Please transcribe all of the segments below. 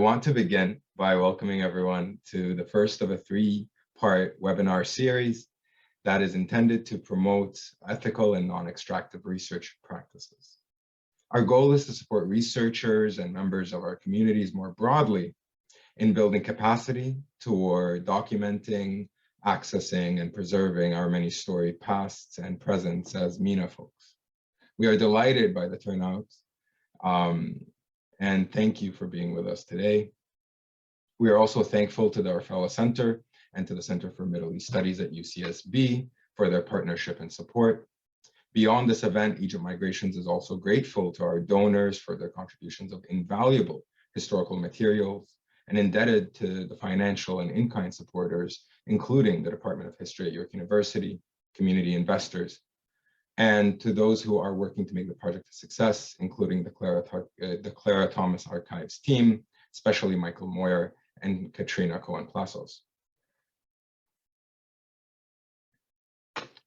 want to begin by welcoming everyone to the first of a three-part webinar series that is intended to promote ethical and non-extractive research practices. Our goal is to support researchers and members of our communities more broadly in building capacity toward documenting, accessing, and preserving our many storied pasts and presents as MENA folks. We are delighted by the turnout, and thank you for being with us today. We are also thankful to the Orfalea Center and to the Center for Middle East Studies at UCSB for their partnership and support. Beyond this event, Egypt Migrations is also grateful to our donors for their contributions of invaluable historical materials and indebted to the financial and in-kind supporters, including the Department of History at York University, community investors, and to those who are working to make the project a success, including the Clara Thomas Archives team, especially Michael Moyer and Katrina Cohen-Plasos.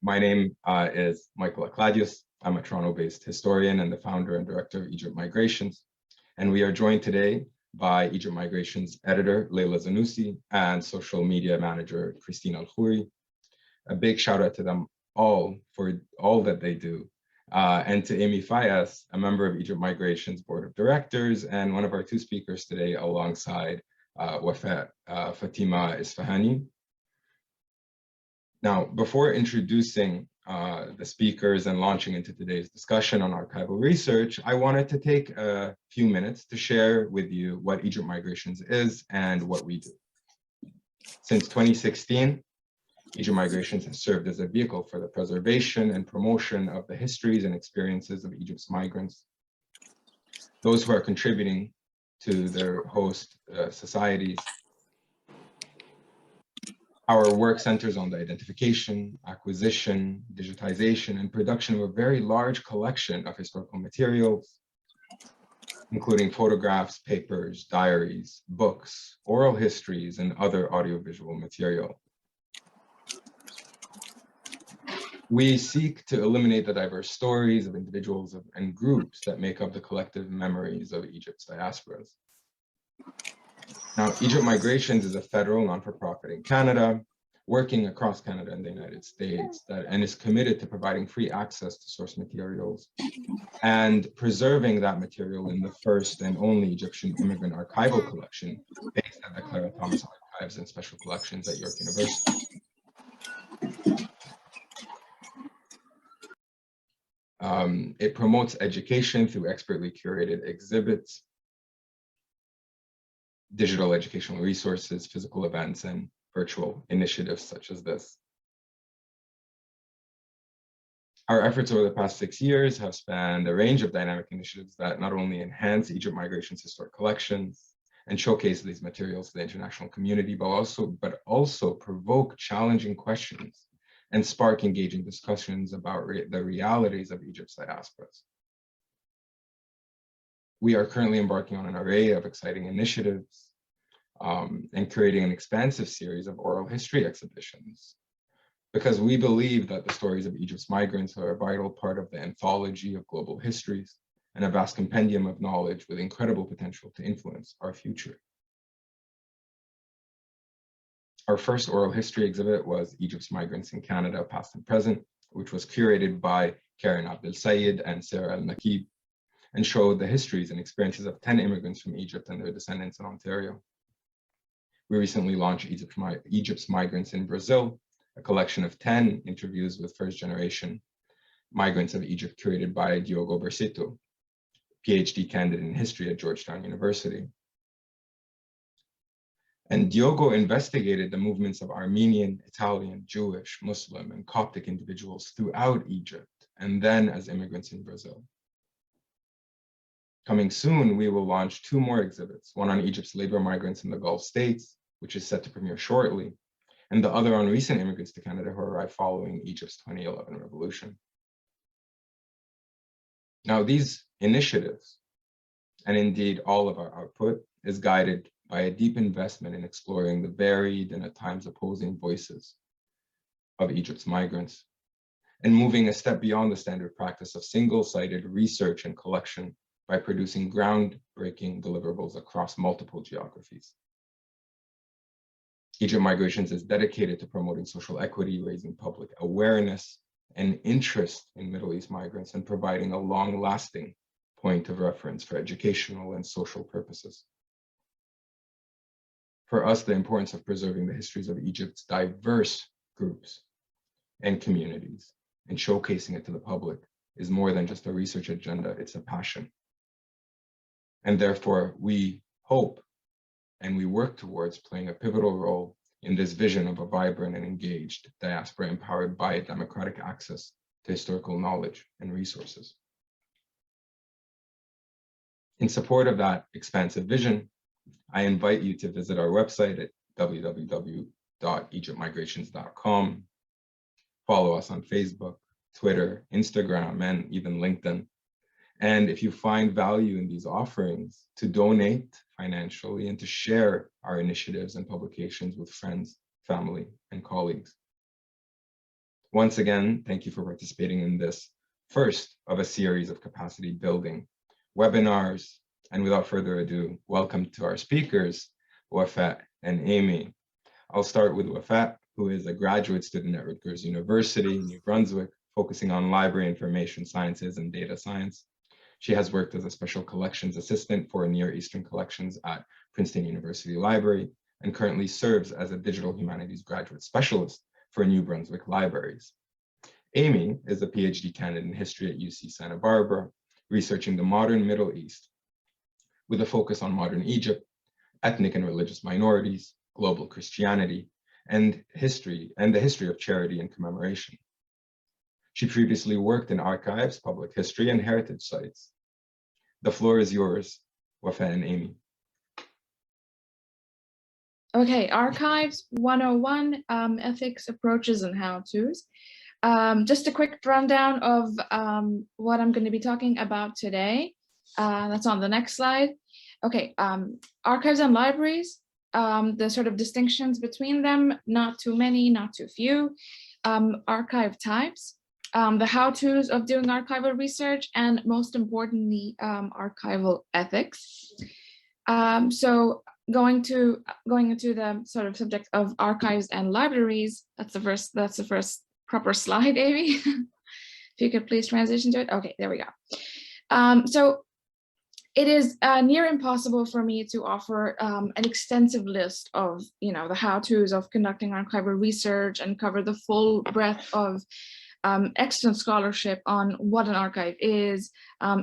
My name is Michael Akladius. I'm a Toronto-based historian and the founder and director of Egypt Migrations. And we are joined today by Egypt Migrations editor, Leila Zanussi, and social media manager, Christine Al-Khouri. A big shout out to them all for all that they do. And to Amy Fallas, a member of Egypt Migrations Board of Directors and one of our two speakers today alongside Wafa Fatima Isfahani. Now, before introducing the speakers and launching into today's discussion on archival research, I wanted to take a few minutes to share with you what Egypt Migrations is and what we do. Since 2016, Egypt Migrations has served as a vehicle for the preservation and promotion of the histories and experiences of Egypt's migrants, those who are contributing to their host societies. Our work centers on the identification, acquisition, digitization, and production of a very large collection of historical materials, including photographs, papers, diaries, books, oral histories, and other audiovisual material. We seek to illuminate the diverse stories of individuals and groups that make up the collective memories of Egypt's diasporas. Now, Egypt Migrations is a federal non-for-profit in Canada, working across Canada and the United States, and is committed to providing free access to source materials and preserving that material in the first and only Egyptian immigrant archival collection based at the Clara Thomas Archives and Special Collections at York University. It promotes education through expertly curated exhibits, digital educational resources, physical events, and virtual initiatives such as this. Our efforts over the past 6 years have spanned a range of dynamic initiatives that not only enhance Egypt Migrations' historic collections and showcase these materials to the international community, but also provoke challenging questions and spark engaging discussions about the realities of Egypt's diasporas. We are currently embarking on an array of exciting initiatives and creating an expansive series of oral history exhibitions, because we believe that the stories of Egypt's migrants are a vital part of the anthology of global histories and a vast compendium of knowledge with incredible potential to influence our future. Our first oral history exhibit was Egypt's Migrants in Canada, Past and Present, which was curated by Karen Abdel Sayed and Sarah Al-Nakib, and showed the histories and experiences of 10 immigrants from Egypt and their descendants in Ontario. We recently launched Egypt's Migrants in Brazil, a collection of 10 interviews with first-generation migrants of Egypt curated by Diogo Bercito, PhD candidate in history at Georgetown University. And Diogo investigated the movements of Armenian, Italian, Jewish, Muslim, and Coptic individuals throughout Egypt, and then as immigrants in Brazil. Coming soon, we will launch 2 more exhibits, one on Egypt's labor migrants in the Gulf states, which is set to premiere shortly, and the other on recent immigrants to Canada who arrived following Egypt's 2011 revolution. Now, these initiatives, and indeed all of our output, is guided by a deep investment in exploring the varied and at times opposing voices of Egypt's migrants, and moving a step beyond the standard practice of single-sided research and collection by producing groundbreaking deliverables across multiple geographies. Egypt Migrations is dedicated to promoting social equity, raising public awareness and interest in Middle East migrants, and providing a long-lasting point of reference for educational and social purposes. For us, the importance of preserving the histories of Egypt's diverse groups and communities and showcasing it to the public is more than just a research agenda, it's a passion. And therefore, we hope and we work towards playing a pivotal role in this vision of a vibrant and engaged diaspora empowered by democratic access to historical knowledge and resources. In support of that expansive vision, I invite you to visit our website at www.egyptmigrations.com. Follow us on Facebook, Twitter, Instagram, and even LinkedIn. And if you find value in these offerings, to donate financially and to share our initiatives and publications with friends, family, and colleagues. Once again, thank you for participating in this first of a series of capacity building webinars. And without further ado, welcome to our speakers, Wafa and Amy. I'll start with Wafa, who is a graduate student at Rutgers University, New Brunswick, focusing on library information sciences and data science. She has worked as a special collections assistant for Near Eastern collections at Princeton University Library and currently serves as a digital humanities graduate specialist for New Brunswick Libraries. Amy is a PhD candidate in history at UC Santa Barbara, researching the modern Middle East with a focus on modern Egypt, ethnic and religious minorities, global Christianity, and the history of charity and commemoration. She previously worked in archives, public history, and heritage sites. The floor is yours, Wafa and Amy. Okay, Archives 101, ethics, approaches, and how-tos. Just a quick rundown of what I'm going to be talking about today. That's on the next slide. Okay, archives and libraries, the sort of distinctions between them, not too many, not too few. Archive types, the how-tos of doing archival research, and most importantly, archival ethics. So going into the sort of subject of archives and libraries, that's the first proper slide, Amy. If you could please transition to it. Okay, there we go. So it is near impossible for me to offer an extensive list of, the how-tos of conducting archival research and cover the full breadth of extant scholarship on what an archive is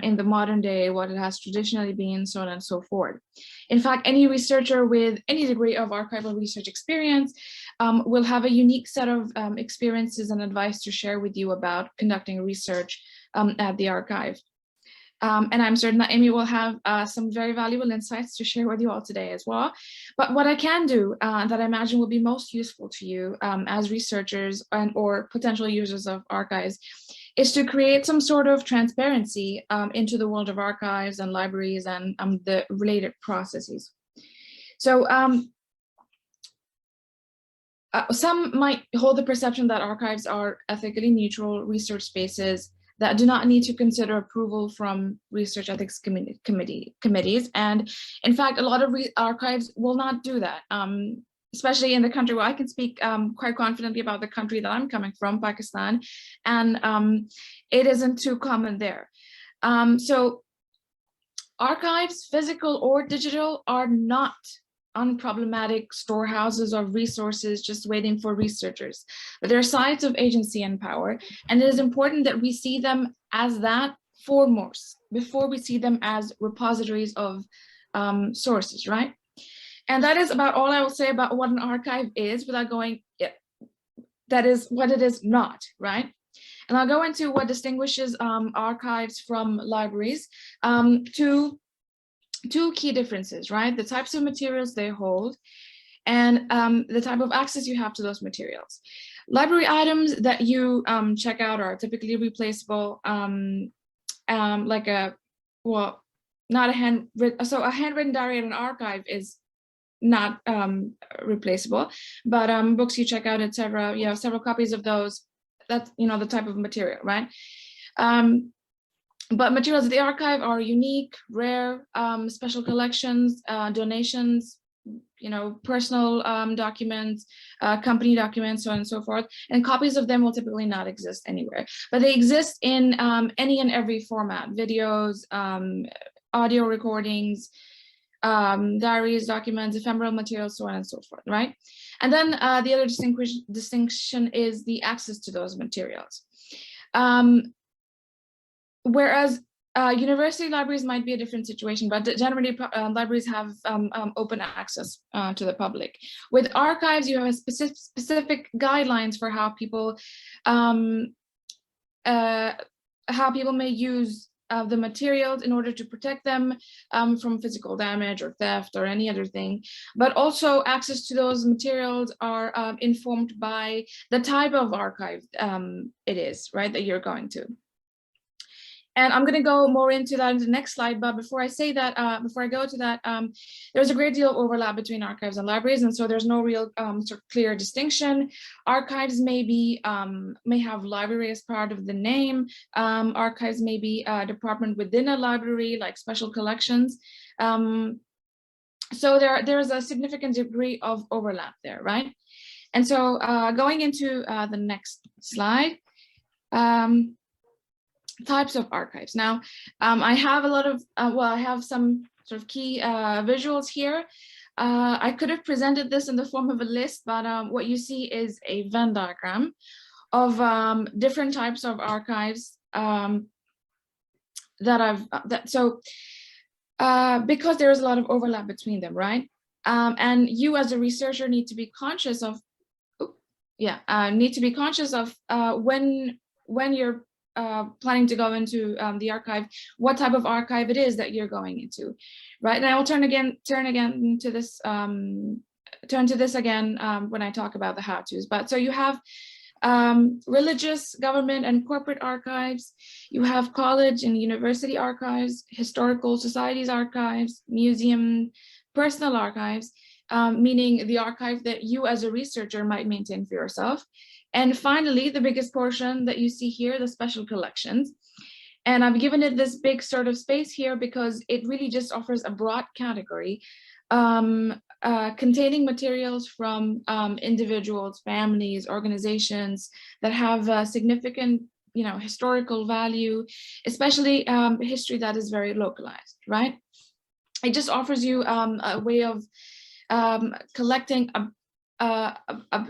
in the modern day, what it has traditionally been, so on and so forth. In fact, any researcher with any degree of archival research experience will have a unique set of experiences and advice to share with you about conducting research at the archive. And I'm certain that Amy will have some very valuable insights to share with you all today as well. But what I can do that I imagine will be most useful to you as researchers or potential users of archives is to create some sort of transparency into the world of archives and libraries and the related processes. So some might hold the perception that archives are ethically neutral research spaces that do not need to consider approval from research ethics committees. And in fact, a lot of archives will not do that, especially in the country where I can speak quite confidently about the country that I'm coming from, Pakistan, and it isn't too common there. So archives, physical or digital, are not unproblematic storehouses of resources just waiting for researchers, but they're sites of agency and power, and it is important that we see them as that foremost before we see them as repositories of sources, right? And that is about all I will say about what an archive is without going, that is what it is not, right? And I'll go into what distinguishes archives from libraries to two key differences, right? The types of materials they hold and the type of access you have to those materials. Library items that you check out are typically replaceable, like a handwritten diary at an archive is not replaceable, but books you check out, etc. You have several copies of those. That's the type of material, right? But materials at the archive are unique, rare, special collections, donations, personal documents, company documents, so on and so forth. And copies of them will typically not exist anywhere, but they exist in any and every format: videos, audio recordings, diaries, documents, ephemeral materials, so on and so forth, right? And then the other distinction is the access to those materials. Whereas university libraries might be a different situation, but generally libraries have open access to the public. With archives, you have a specific guidelines for how people may use the materials in order to protect them from physical damage or theft or any other thing. But also access to those materials are informed by the type of archive it is, right, that you're going to. And I'm going to go more into that in the next slide. But before I say that, before I go to that, there's a great deal of overlap between archives and libraries, and so there's no real sort of clear distinction. Archives may have library as part of the name. Archives may be a department within a library, like special collections. So there's a significant degree of overlap there, right? And so going into the next slide. Types of archives. Now, I have a lot of, I have some sort of key visuals here. I could have presented this in the form of a list, but what you see is a Venn diagram of different types of archives because there's a lot of overlap between them, right? And you as a researcher need to be conscious of, when you're planning to go into the archive, what type of archive it is that you're going into, right? And I will turn to this again when I talk about the how-tos. But so you have religious, government, and corporate archives. You have college and university archives, historical societies archives, museum, personal archives, meaning the archive that you as a researcher might maintain for yourself. And finally, the biggest portion that you see here, the special collections. And I've given it this big sort of space here because it really just offers a broad category containing materials from individuals, families, organizations that have significant, historical value, especially history that is very localized, right? It just offers you a way of collecting a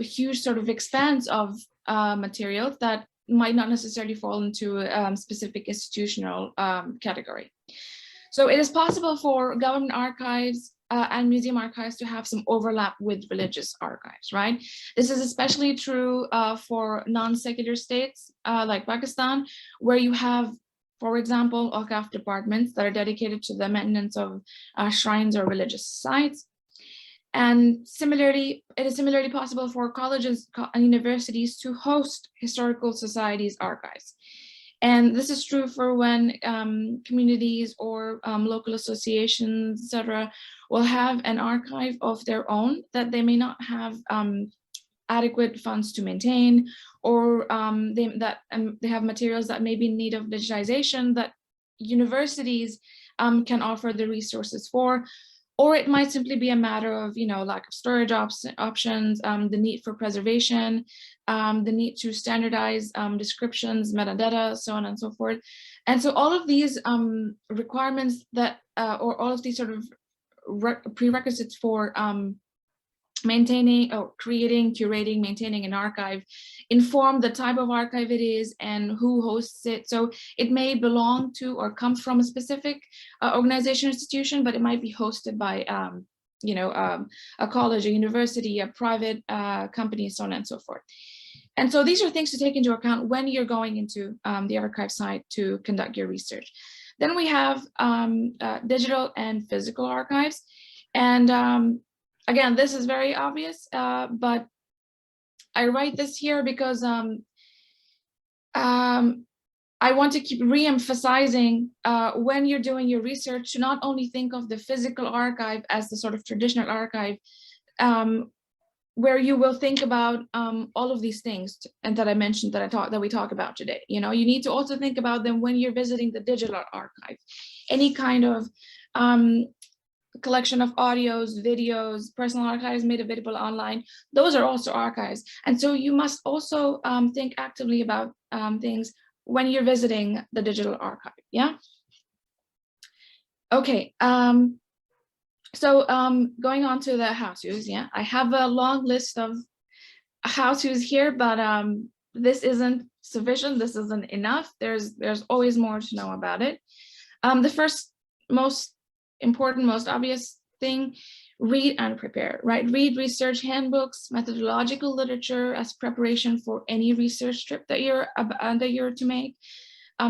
huge sort of expanse of materials that might not necessarily fall into a specific institutional category. So it is possible for government archives and museum archives to have some overlap with religious archives, right? This is especially true for non-secular states like Pakistan, where you have, for example, Awqaf departments that are dedicated to the maintenance of shrines or religious sites. And similarly, it is similarly possible for colleges and universities to host historical societies archives. And this is true for when communities or local associations, etc., will have an archive of their own that they may not have adequate funds to maintain, or they have materials that may be in need of digitization that universities can offer the resources for. Or it might simply be a matter of, lack of storage options, the need for preservation, the need to standardize descriptions, metadata, so on and so forth. And so all of these requirements that, or all of these sort of prerequisites for maintaining or creating, curating, maintaining an archive inform the type of archive it is and who hosts it. So it may belong to or come from a specific organization or institution, but it might be hosted by a college, a university, a private company, so on and so forth. And so these are things to take into account when you're going into the archive site to conduct your research. Then we have digital and physical archives. And again, this is very obvious, but I write this here because I want to keep re-emphasizing when you're doing your research to not only think of the physical archive as the sort of traditional archive where you will think about all of these things and that I mentioned that we talk about today. You know, you need to also think about them when you're visiting the digital archive. Any kind of collection of audios, videos, personal archives made available online, those are also archives. And so you must also think actively about things when you're visiting the digital archive, yeah? Okay, so going on to the how-tos, yeah? I have a long list of how-tos here, but this isn't sufficient, this isn't enough. There's always more to know about it. The first most important, most obvious thing, read and prepare, right? Read research handbooks, methodological literature as preparation for any research trip that you're to make.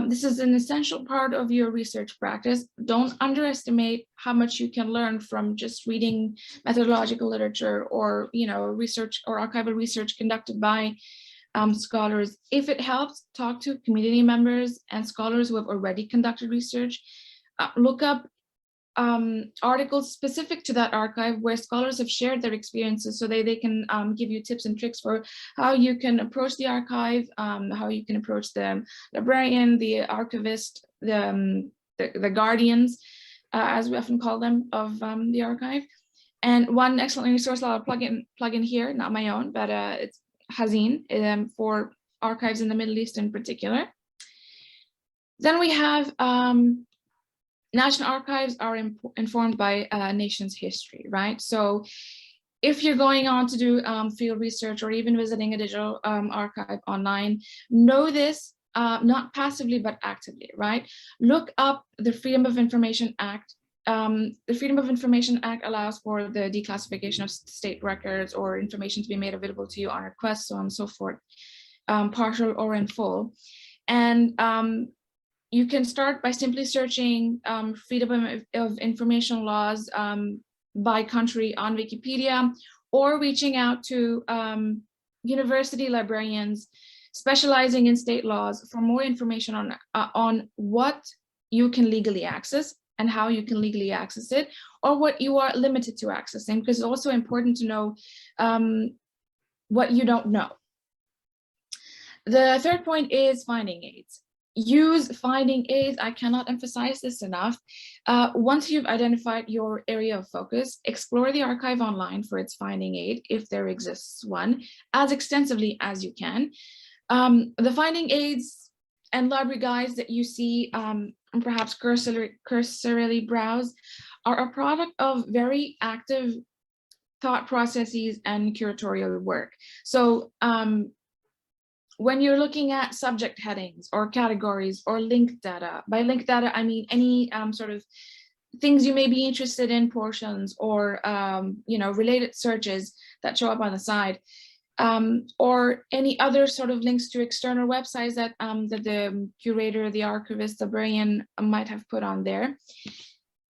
This is an essential part of your research practice. Don't underestimate how much you can learn from just reading methodological literature or, you know, research or archival research conducted by scholars. If it helps, talk to community members and scholars who have already conducted research. Look up articles specific to that archive where scholars have shared their experiences so they can give you tips and tricks for how you can approach the archive, how you can approach the librarian, the archivist, the guardians, as we often call them, of the archive. And one excellent resource I'll plug in here, not my own, but it's Hazin for archives in the Middle East in particular. Then we have national archives are informed by a nation's history, right? So if you're going on to do field research or even visiting a digital archive online, know this, not passively, but actively, right? Look up the Freedom of Information Act. The Freedom of Information Act allows for the declassification of state records or information to be made available to you on request, so on and so forth, partial or in full. And you can start by simply searching Freedom of Information laws by country on Wikipedia, or reaching out to university librarians specializing in state laws for more information on what you can legally access and how you can legally access it, or what you are limited to accessing, because it's also important to know what you don't know. The third point is finding aids. Use finding aids. I cannot emphasize this enough. Once you've identified your area of focus, explore the archive online for its finding aid, if there exists one, as extensively as you can. The finding aids and library guides that you see and perhaps cursorily browse are a product of very active thought processes and curatorial work. So when you're looking at subject headings or categories or linked data, by linked data, I mean any sort of things you may be interested in, portions or you know, related searches that show up on the side, or any other sort of links to external websites that, that the curator, the archivist, the librarian might have put on there.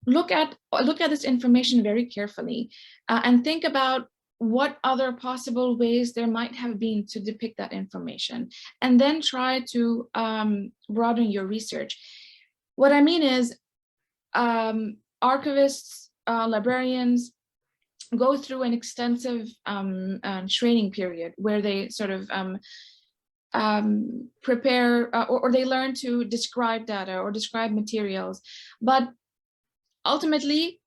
Look at this information very carefully and think about what other possible ways there might have been to depict that information, and then try to broaden your research. What I mean is archivists, librarians go through an extensive training period where they sort of prepare or they learn to describe data or describe materials, but ultimately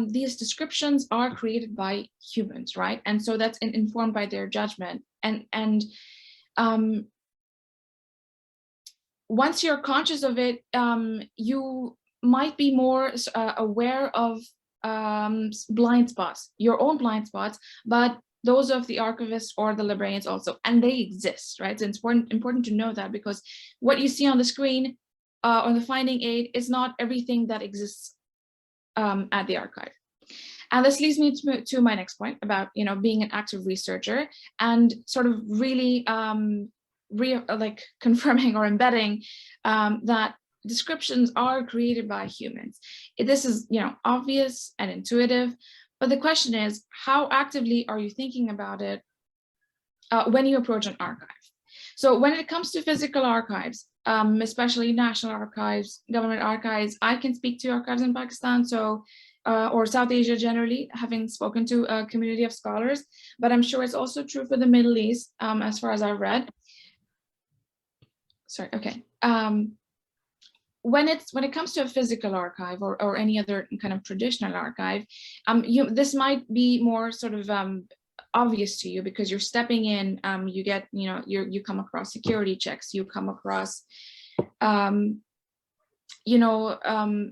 these descriptions are created by humans, right? And so that's informed by their judgment. And once you're conscious of it, you might be more aware of blind spots, your own blind spots, but those of the archivists or the librarians also, and they exist, right? So it's important to know that, because what you see on the screen on the finding aid is not everything that exists at the archive. And this leads me to my next point about, you know, being an active researcher and sort of really like confirming or embedding that descriptions are created by humans. This is, you know, obvious and intuitive, but the question is, how actively are you thinking about it when you approach an archive? So when it comes to physical archives, especially national archives, government archives, I can speak to archives in Pakistan, so or South Asia generally, having spoken to a community of scholars, but I'm sure it's also true for the Middle East, as far as I've read. Sorry, okay. When it comes to a physical archive or any other kind of traditional archive, this might be more sort of obvious to you because you're stepping in, you get, you come across security checks, you come across,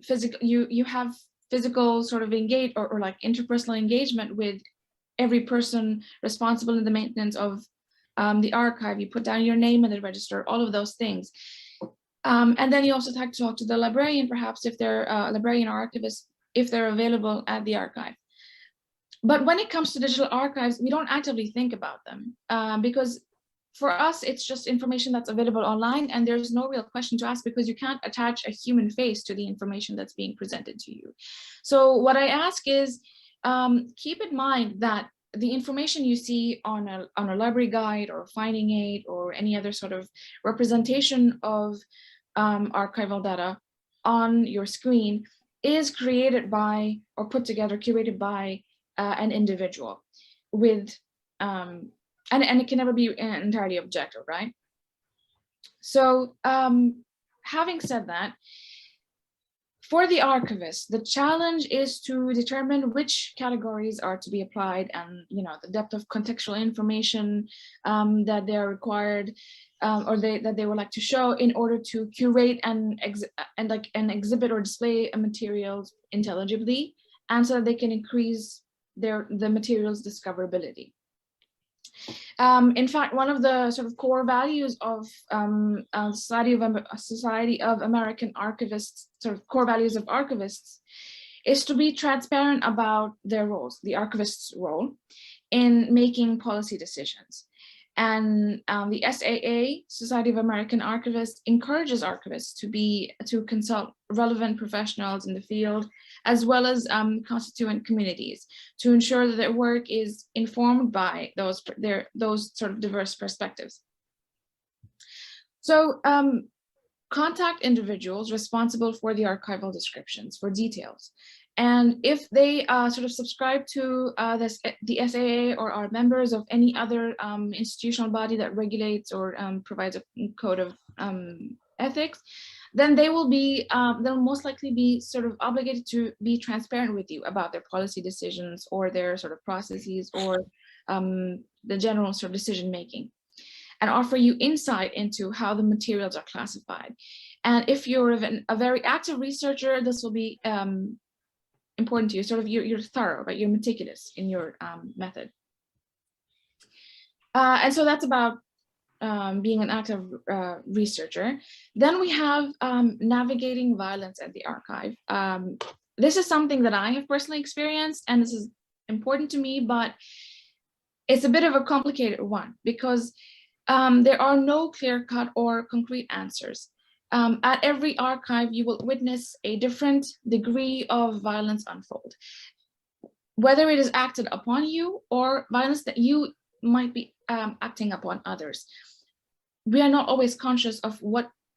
physical, you have physical sort of engage or like interpersonal engagement with every person responsible in the maintenance of the archive. You put down your name in the register, all of those things. And then you also have to talk to the librarian, perhaps if they're a librarian or archivist, if they're available at the archive. But when it comes to digital archives, we don't actively think about them because for us, it's just information that's available online and there's no real question to ask because you can't attach a human face to the information that's being presented to you. So what I ask is, keep in mind that the information you see on a library guide or finding aid or any other sort of representation of archival data on your screen is created by or put together, curated by an individual with, and it can never be entirely objective, right? So having said that, for the archivist, the challenge is to determine which categories are to be applied and the depth of contextual information that they're required or that they would like to show in order to curate and exhibit or display materials intelligibly, and so that they can increase the material's discoverability. In fact, one of the sort of core values of Society of American Archivists, sort of core values of archivists, is to be transparent about their roles, the archivist's role in making policy decisions. And the SAA, Society of American Archivists, encourages archivists to consult relevant professionals in the field, as well as constituent communities, to ensure that their work is informed by those sort of diverse perspectives. So contact individuals responsible for the archival descriptions for details. And if they sort of subscribe to the SAA or are members of any other institutional body that regulates or provides a code of ethics, then they will be, they'll most likely be sort of obligated to be transparent with you about their policy decisions or their sort of processes or the general sort of decision making, and offer you insight into how the materials are classified. And if you're a very active researcher, this will be important to you, sort of you're thorough, right? You're meticulous in your method. And so that's about being an active researcher. Then we have navigating violence at the archive. This is something that I have personally experienced, and this is important to me, but it's a bit of a complicated one because there are no clear-cut or concrete answers. At every archive, you will witness a different degree of violence unfold, whether it is acted upon you or violence that you might be acting upon others. We are not always conscious of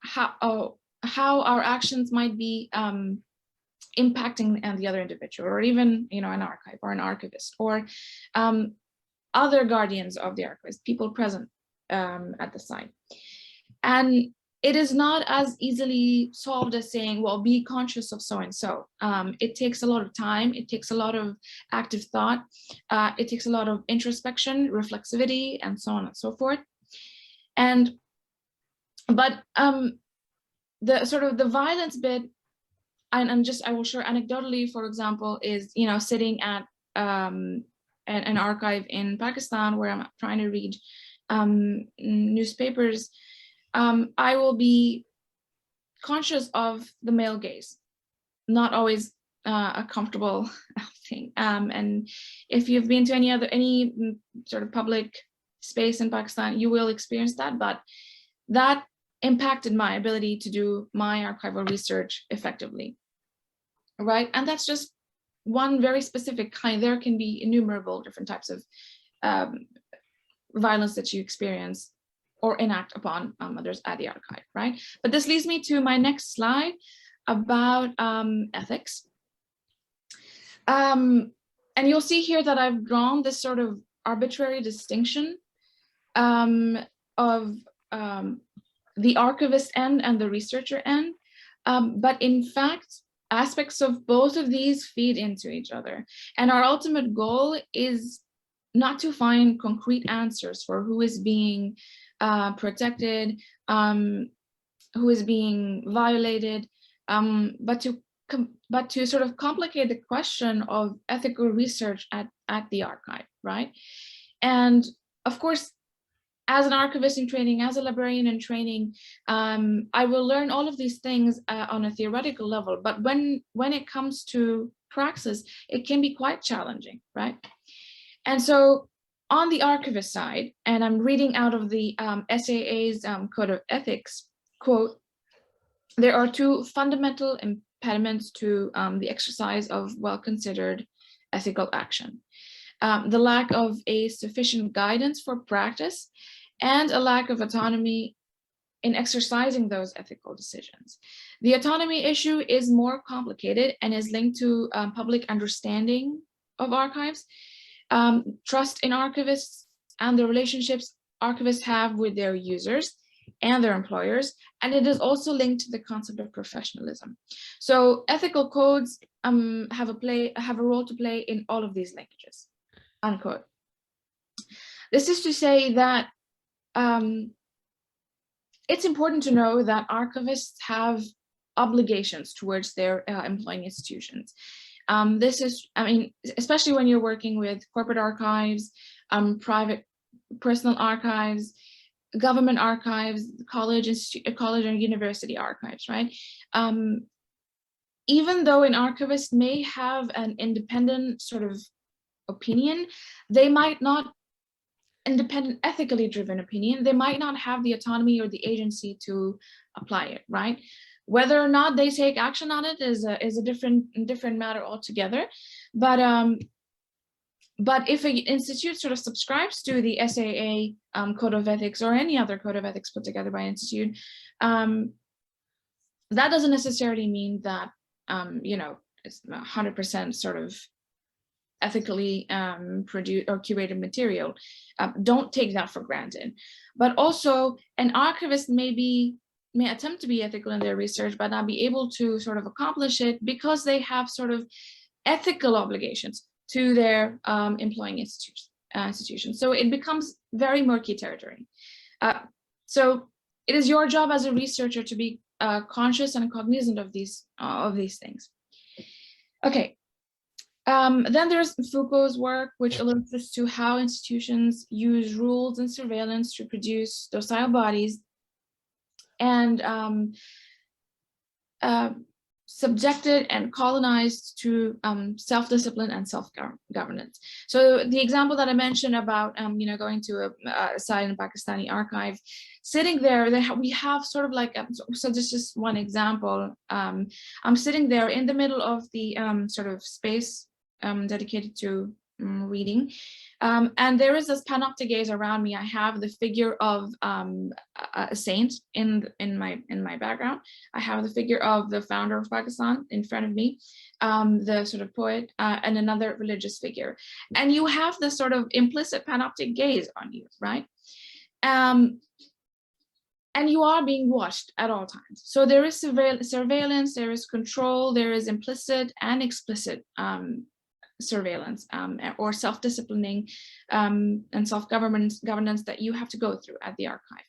how our actions might be impacting the other individual, or even an archive or an archivist, or other guardians of the archives, people present at the site. And it is not as easily solved as saying, well, be conscious of so-and-so. It takes a lot of time. It takes a lot of active thought. It takes a lot of introspection, reflexivity, and so on and so forth. But the sort of the violence bit, and I will share anecdotally, for example, is, sitting at an archive in Pakistan where I'm trying to read newspapers. I will be conscious of the male gaze, not always a comfortable thing. And if you've been to any sort of public space in Pakistan, you will experience that, but that impacted my ability to do my archival research effectively, right? And that's just one very specific kind. There can be innumerable different types of violence that you experience or enact upon others at the archive, right? But this leads me to my next slide about ethics. And you'll see here that I've drawn this sort of arbitrary distinction of the archivist end and the researcher end. But in fact, aspects of both of these feed into each other. And our ultimate goal is not to find concrete answers for who is being protected, who is being violated, but to sort of complicate the question of ethical research at the archive, right? And of course, as an archivist in training, as a librarian in training, I will learn all of these things on a theoretical level, but when it comes to praxis, it can be quite challenging, right? And so on the archivist side, and I'm reading out of the SAA's Code of Ethics, quote, there are two fundamental impediments to the exercise of well-considered ethical action. The lack of a sufficient guidance for practice and a lack of autonomy in exercising those ethical decisions. The autonomy issue is more complicated and is linked to public understanding of archives, trust in archivists, and the relationships archivists have with their users and their employers, and it is also linked to the concept of professionalism. So ethical codes have a role to play in all of these linkages, unquote. This is to say that it's important to know that archivists have obligations towards their employing institutions. This is, I mean, especially when you're working with corporate archives, private personal archives, government archives, college and university archives, right? Even though an archivist may have an independent sort of opinion, they might not, independent, ethically driven opinion, they might not have the autonomy or the agency to apply it, right? Whether or not they take action on it is a different matter altogether. But if an institute sort of subscribes to the SAA Code of Ethics or any other Code of Ethics put together by an institute, that doesn't necessarily mean that, you know, it's 100% sort of ethically produced or curated material. Don't take that for granted. But also, an archivist may attempt to be ethical in their research, but not be able to sort of accomplish it because they have sort of ethical obligations to their employing institutions. So it becomes very murky territory. So it is your job as a researcher to be conscious and cognizant of these things. Okay. Then there's Foucault's work, which alerts us to how institutions use rules and surveillance to produce docile bodies and subjected and colonized to self-discipline and self-governance. So the example that I mentioned about you know, going to a site in Pakistani archive, sitting there, we have sort of like so this is one example. I'm sitting there in the middle of the sort of space dedicated to reading, and there is this panoptic gaze around me. I have the figure of a saint in my background. I have the figure of the founder of Pakistan in front of me, the sort of poet, and another religious figure. And you have this sort of implicit panoptic gaze on you, right? And you are being watched at all times. So there is surveillance, there is control, there is implicit and explicit surveillance or self-disciplining and self-governance that you have to go through at the archive.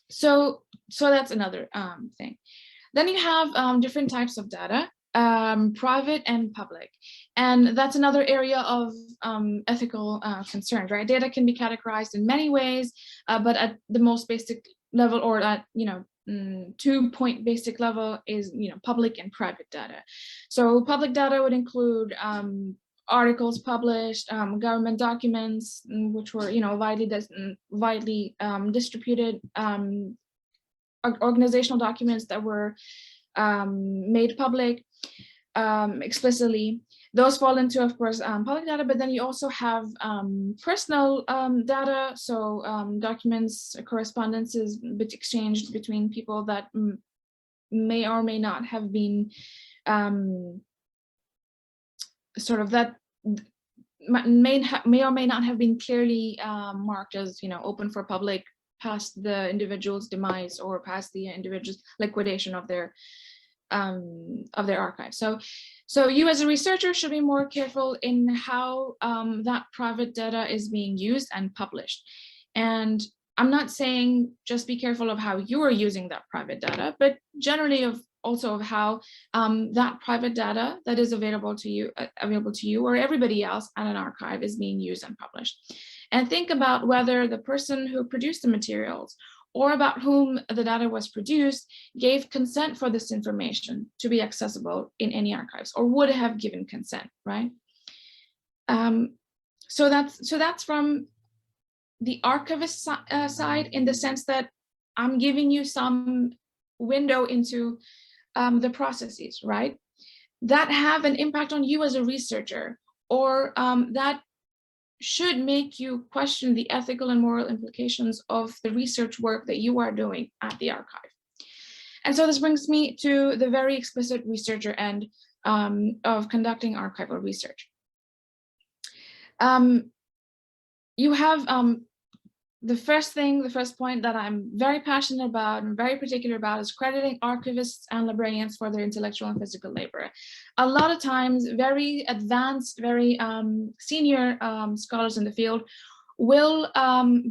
So that's another thing. Then you have different types of data, private and public. And that's another area of ethical concerns, right? Data can be categorized in many ways, but at the most basic level, or at, you know, 2-point basic level is, you know, public and private data. So public data would include articles published, government documents, which were, you know, widely distributed, organizational documents that were made public explicitly. Those fall into, of course, public data, but then you also have personal data, so documents, correspondences exchanged between people that may or may not have been sort of that may or may not have been clearly marked as, open for public past the individual's demise or past the individual's liquidation of their archive. So you as a researcher should be more careful in how that private data is being used and published. And I'm not saying just be careful of how you are using that private data, but generally also of how that private data that is available to you or everybody else at an archive is being used and published. And think about whether the person who produced the materials or about whom the data was produced gave consent for this information to be accessible in any archives, or would have given consent, right? So that's from the archivist side, in the sense that I'm giving you some window into the processes, right, that have an impact on you as a researcher, or that should make you question the ethical and moral implications of the research work that you are doing at the archive. And so this brings me to the very explicit researcher end of conducting archival research. You have the first point that I'm very passionate about and very particular about is crediting archivists and librarians for their intellectual and physical labor. A lot of times, very advanced, very senior scholars in the field will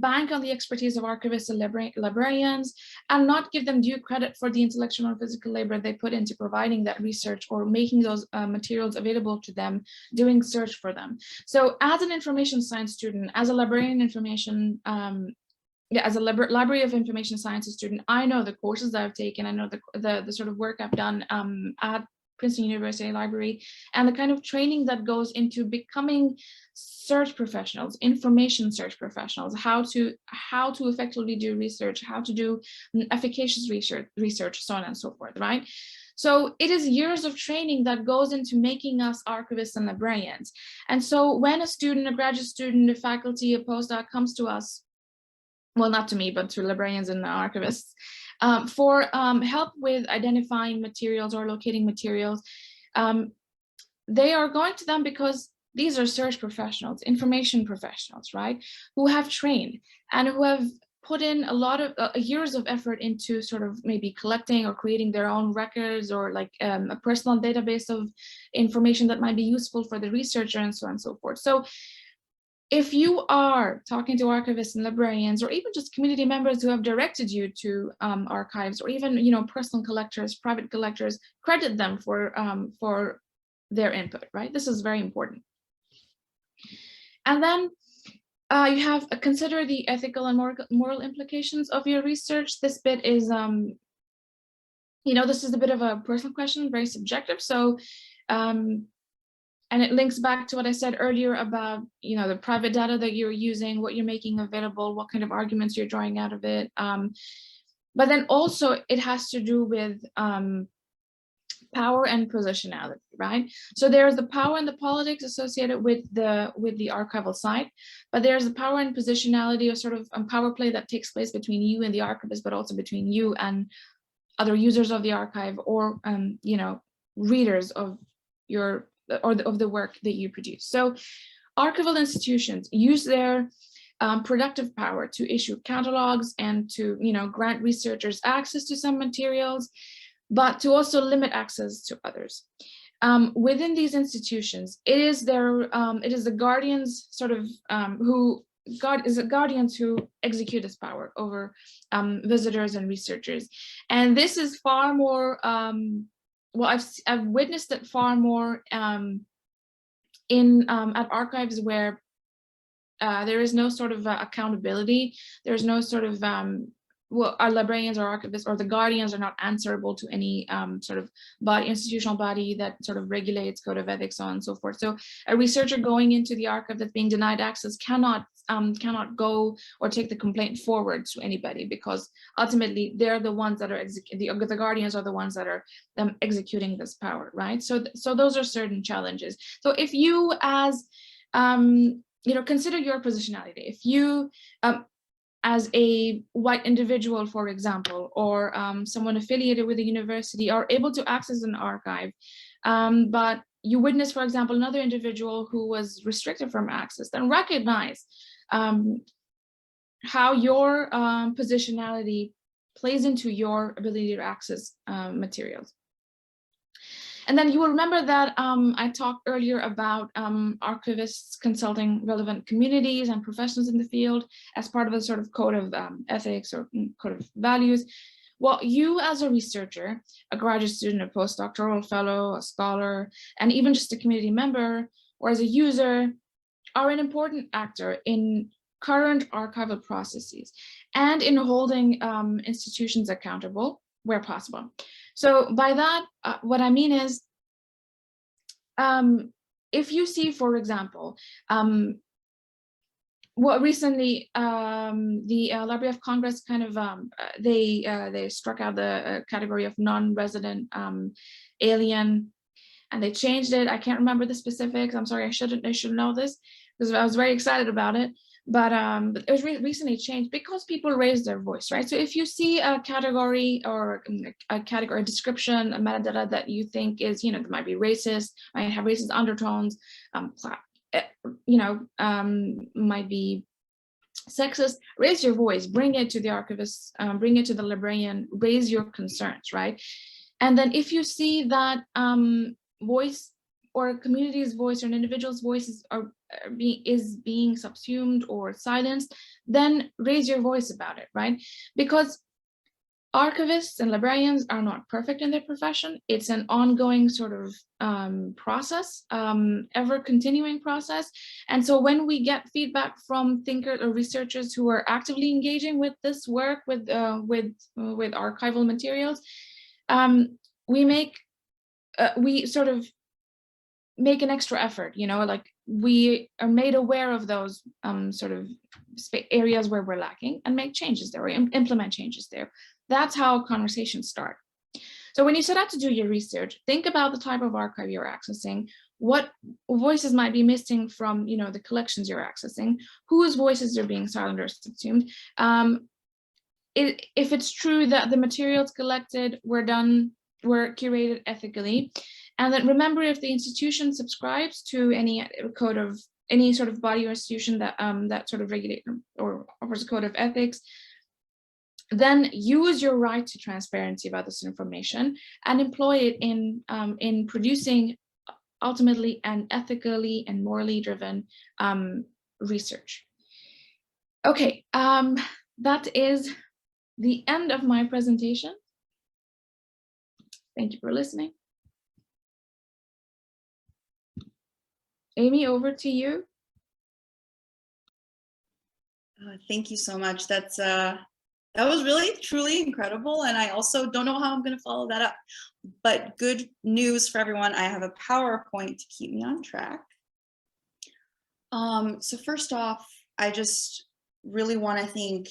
bank on the expertise of archivists and librarians and not give them due credit for the intellectual and physical labor they put into providing that research or making those materials available to them, doing search for them. So as an information science student, as a librarian information, as a library of information sciences student, I know the courses that I've taken, I know the sort of work I've done at Princeton University Library, and the kind of training that goes into becoming search professionals, information search professionals, how to effectively do research, how to do efficacious research, so on and so forth, right? So it is years of training that goes into making us archivists and librarians. And so when a student, a graduate student, a faculty, a postdoc comes to us, well, not to me, but to librarians and archivists, for help with identifying materials or locating materials, they are going to them because these are search professionals, information professionals, right, who have trained and who have put in a lot of years of effort into sort of maybe collecting or creating their own records, or like a personal database of information that might be useful for the researcher, and so on and so forth. So if you are talking to archivists and librarians, or even just community members who have directed you to archives, or even personal collectors, private collectors, credit them for their input, right? This is very important. And then you have consider the ethical and moral implications of your research. This bit is, this is a bit of a personal question, very subjective. So. And it links back to what I said earlier about, the private data that you're using, what you're making available, what kind of arguments you're drawing out of it. But then also it has to do with power and positionality, right? So there's the power and the politics associated with the archival site, but there's the power and positionality, or sort of power play that takes place between you and the archivist, but also between you and other users of the archive, or readers of your of the work that you produce. So archival institutions use their productive power to issue catalogs and to grant researchers access to some materials, but to also limit access to others. Within these institutions, it is the guardians sort of guardians who execute this power over visitors and researchers. And this is far more I've witnessed it far more at archives where there is no sort of accountability. There's no sort of our librarians or archivists or the guardians are not answerable to any sort of institutional body that sort of regulates code of ethics, so on and so forth. So a researcher going into the archive that's being denied access cannot go or take the complaint forward to anybody, because ultimately they're the ones that are the guardians are the ones that are executing this power, right? So those are certain challenges. So if you as consider your positionality. If you as a white individual, for example, or someone affiliated with a university, are able to access an archive, but you witness, for example, another individual who was restricted from access, then recognize how your positionality plays into your ability to access materials. And then you will remember that I talked earlier about archivists consulting relevant communities and professionals in the field as part of a sort of code of ethics or code of values. Well, you as a researcher, a graduate student, a postdoctoral fellow, a scholar, and even just a community member, or as a user, are an important actor in current archival processes and in holding institutions accountable where possible. So by that, what I mean is, if you see, for example, what recently the Library of Congress kind of they struck out the category of non-resident alien, and they changed it. I can't remember the specifics. I'm sorry, I should know this because I was very excited about it. But it was recently changed because people raised their voice, right? So if you see a category or a category, a description, a metadata that you think is, that might be racist, might have racist undertones, might be sexist, raise your voice, bring it to the archivist, bring it to the librarian, raise your concerns, right? And then if you see that voice or a community's voice or an individual's voice is being subsumed or silenced, then raise your voice about it, right? Because archivists and librarians are not perfect in their profession. It's an ongoing sort of process, ever continuing process. And so when we get feedback from thinkers or researchers who are actively engaging with this work, with archival materials, we sort of make an extra effort, like we are made aware of those sort of areas where we're lacking and make changes there or implement changes there. That's how conversations start. So when you set out to do your research, think about the type of archive you're accessing, what voices might be missing from the collections you're accessing, whose voices are being silenced or subsumed. If it's true that the materials collected were curated ethically. And then remember, if the institution subscribes to any code of any sort of body or institution that that sort of regulate or offers a code of ethics, then use your right to transparency about this information and employ it in producing ultimately and ethically and morally driven research. Okay, that is the end of my presentation. Thank you for listening. Amy, over to you. Thank you so much. That was really, truly incredible. And I also don't know how I'm going to follow that up. But good news for everyone. I have a PowerPoint to keep me on track. So first off, I just really want to thank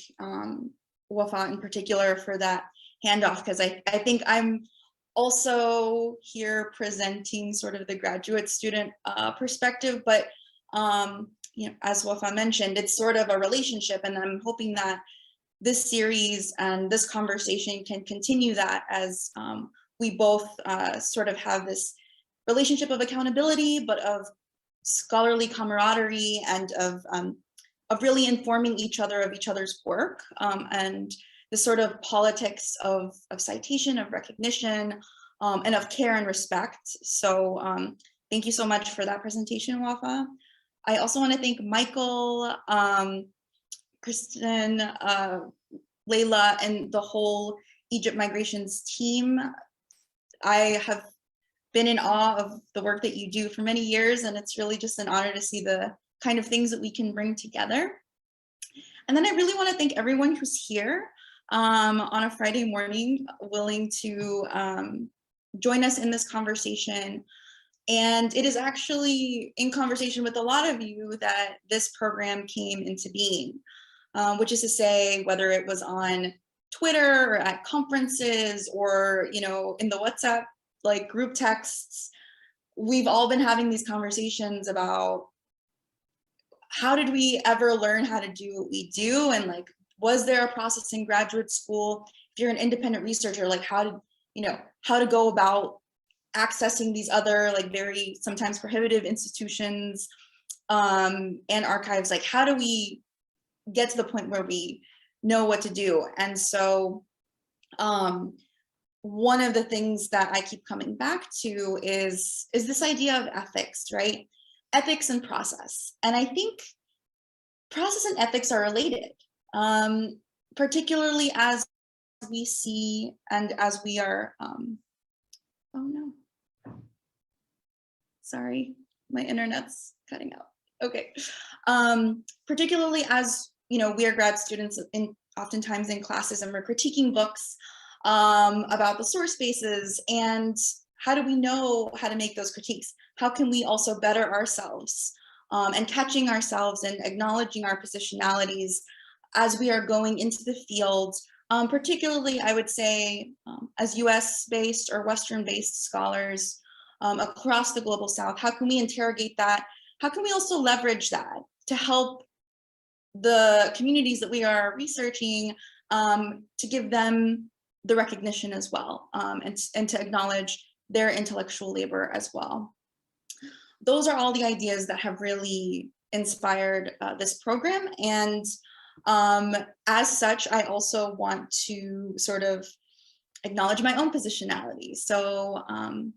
Wafa in particular for that handoff, because I think I'm also here presenting sort of the graduate student perspective, but as Wafa mentioned, it's sort of a relationship, and I'm hoping that this series and this conversation can continue that as we both sort of have this relationship of accountability, but of scholarly camaraderie and of really informing each other of each other's work, and the sort of politics of citation, of recognition, and of care and respect. So thank you so much for that presentation, Wafa. I also want to thank Michael, Kristen, Layla, and the whole Egypt Migrations team. I have been in awe of the work that you do for many years, and it's really just an honor to see the kind of things that we can bring together. And then I really want to thank everyone who's here on a Friday morning, willing to join us in this conversation. And it is actually in conversation with a lot of you that this program came into being, which is to say, whether it was on Twitter or at conferences or, in the WhatsApp like group texts, we've all been having these conversations about how did we ever learn how to do what we do, and like, was there a process in graduate school? If you're an independent researcher, like how to go about accessing these other like very sometimes prohibitive institutions and archives, like how do we get to the point where we know what to do? And so one of the things that I keep coming back to is this idea of ethics, right? Ethics and process. And I think process and ethics are related, particularly as we see and as we are, oh no, sorry, my internet's cutting out. Okay, particularly as, you know, we are grad students oftentimes in classes and we're critiquing books about the source bases, and how do we know how to make those critiques? How can we also better ourselves and catching ourselves and acknowledging our positionalities as we are going into the field, particularly I would say as US-based or Western-based scholars across the Global South? How can we interrogate that? How can we also leverage that to help the communities that we are researching, to give them the recognition as well, and to acknowledge their intellectual labor as well? Those are all the ideas that have really inspired this program. And as such, I also want to sort of acknowledge my own positionality. So I'm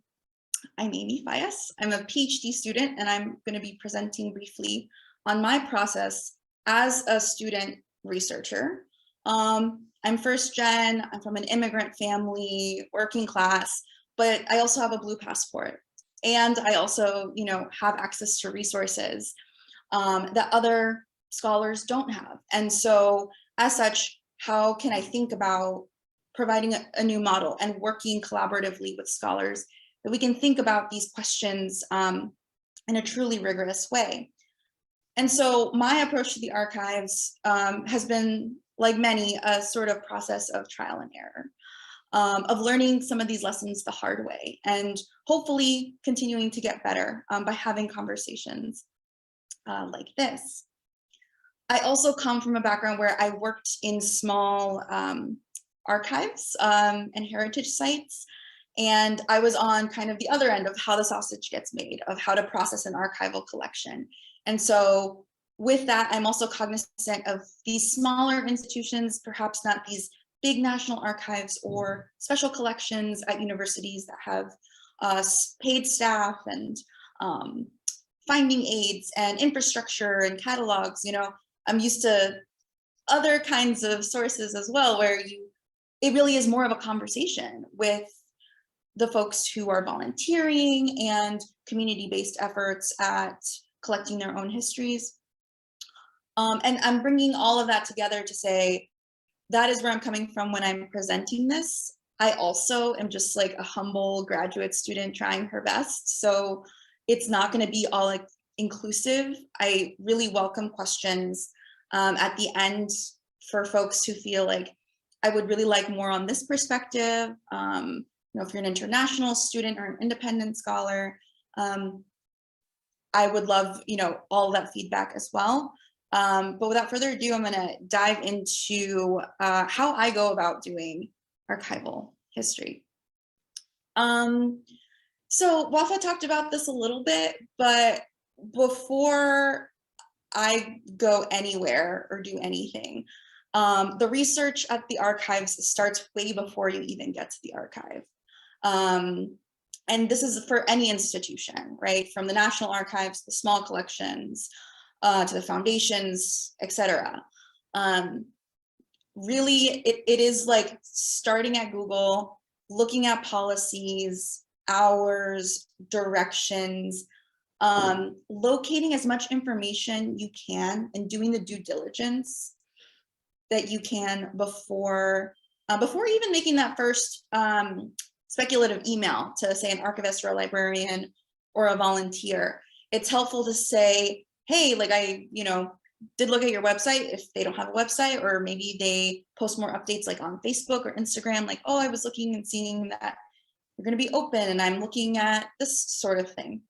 Amy Fallas. I'm a PhD student, and I'm going to be presenting briefly on my process as a student researcher. I'm first gen, I'm from an immigrant family, working class, but I also have a blue passport. And I also, you know, have access to resources that other scholars don't have. And so as such, how can I think about providing a new model and working collaboratively with scholars that we can think about these questions in a truly rigorous way? And so my approach to the archives has been, like many, a sort of process of trial and error, of learning some of these lessons the hard way, and hopefully continuing to get better by having conversations like this. I also come from a background where I worked in small archives and heritage sites, and I was on kind of the other end of how the sausage gets made, of how to process an archival collection. And so with that, I'm also cognizant of these smaller institutions, perhaps not these big national archives or special collections at universities that have paid staff and finding aids and infrastructure and catalogs. You know, I'm used to other kinds of sources as well, where it really is more of a conversation with the folks who are volunteering and community-based efforts at collecting their own histories. And I'm bringing all of that together to say, that is where I'm coming from when I'm presenting this. I also am just like a humble graduate student trying her best. So it's not going to be all like inclusive. I really welcome questions at the end for folks who feel like, I would really like more on this perspective. You know, if you're an international student or an independent scholar, I would love, you know, all of that feedback as well. But without further ado, I'm going to dive into how I go about doing archival history. So Wafa talked about this a little bit, but before I go anywhere or do anything, the research at the archives starts way before you even get to the archive. And this is for any institution, right? From the National Archives, the small collections, to the foundations, etc. Really, it is like starting at Google, looking at policies, hours, directions, locating as much information you can and doing the due diligence that you can before even making that first speculative email to, say, an archivist or a librarian or a volunteer. It's helpful to say, hey, like I, you know, did look at your website if they don't have a website, or maybe they post more updates like on Facebook or Instagram, like, oh, I was looking and seeing that you're going to be open and I'm looking at this sort of thing.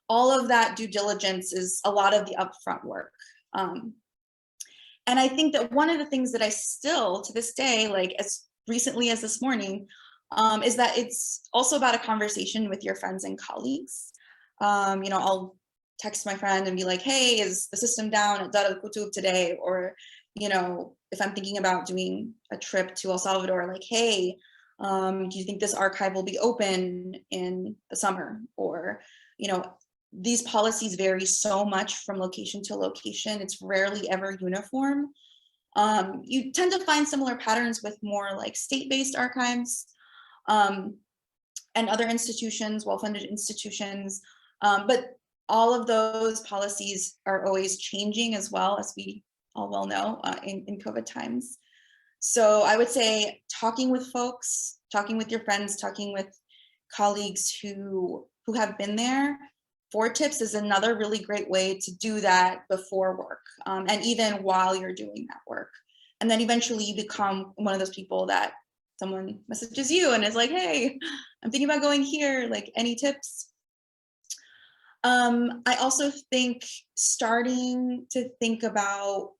All of that due diligence is a lot of the upfront work. And I think that one of the things that I still, to this day, like as recently as this morning, is that it's also about a conversation with your friends and colleagues. You know, I'll text my friend and be like, hey, is the system down at Dar al-Kutub today? Or, you know, if I'm thinking about doing a trip to El Salvador, like, hey, do you think this archive will be open in the summer? Or, you know, these policies vary so much from location to location. It's rarely ever uniform. You tend to find similar patterns with more like state-based archives and other institutions, well-funded institutions. But all of those policies are always changing as well, as we all well know in COVID times. So I would say talking with folks, talking with your friends, talking with colleagues who have been there. 4 tips is another really great way to do that before work and even while you're doing that work. And then eventually you become one of those people that someone messages you and is like, hey, I'm thinking about going here, like any tips? I also think starting to think about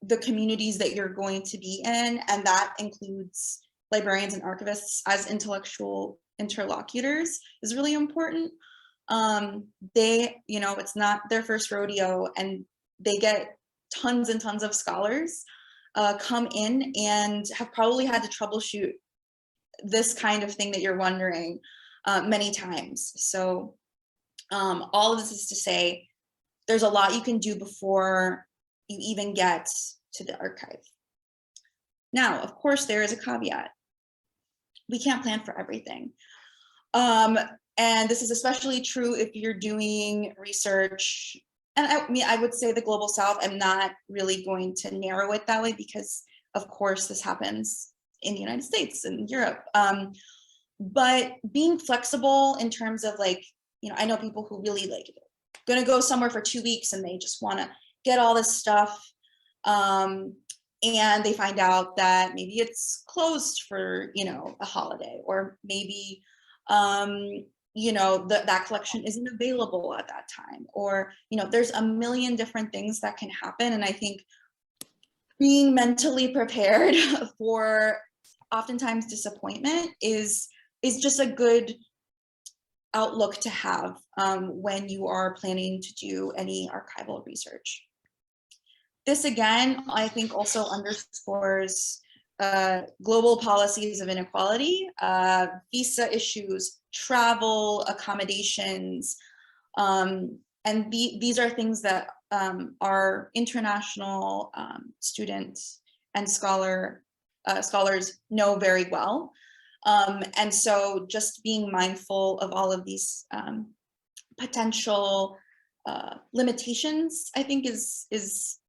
the communities that you're going to be in, and that includes librarians and archivists as intellectual interlocutors, is really important. They, you know, it's not their first rodeo, and they get tons and tons of scholars come in and have probably had to troubleshoot this kind of thing that you're wondering many times. So all of this is to say, there's a lot you can do before you even get to the archive. Now, of course, there is a caveat. We can't plan for everything. And this is especially true if you're doing research. And I would say the Global South, I'm not really going to narrow it that way because, of course, this happens in the United States and Europe. But being flexible in terms of like, you know, I know people who really like gonna go somewhere for 2 weeks and they just wanna get all this stuff. And they find out that maybe it's closed for, you know, a holiday, or maybe, you know, that collection isn't available at that time, or, you know, there's a million different things that can happen. And I think being mentally prepared for oftentimes disappointment is just a good outlook to have when you are planning to do any archival research. This again, I think also underscores global policies of inequality, visa issues, travel, accommodations, and these are things that our international students and scholars know very well. And so just being mindful of all of these potential limitations, I think is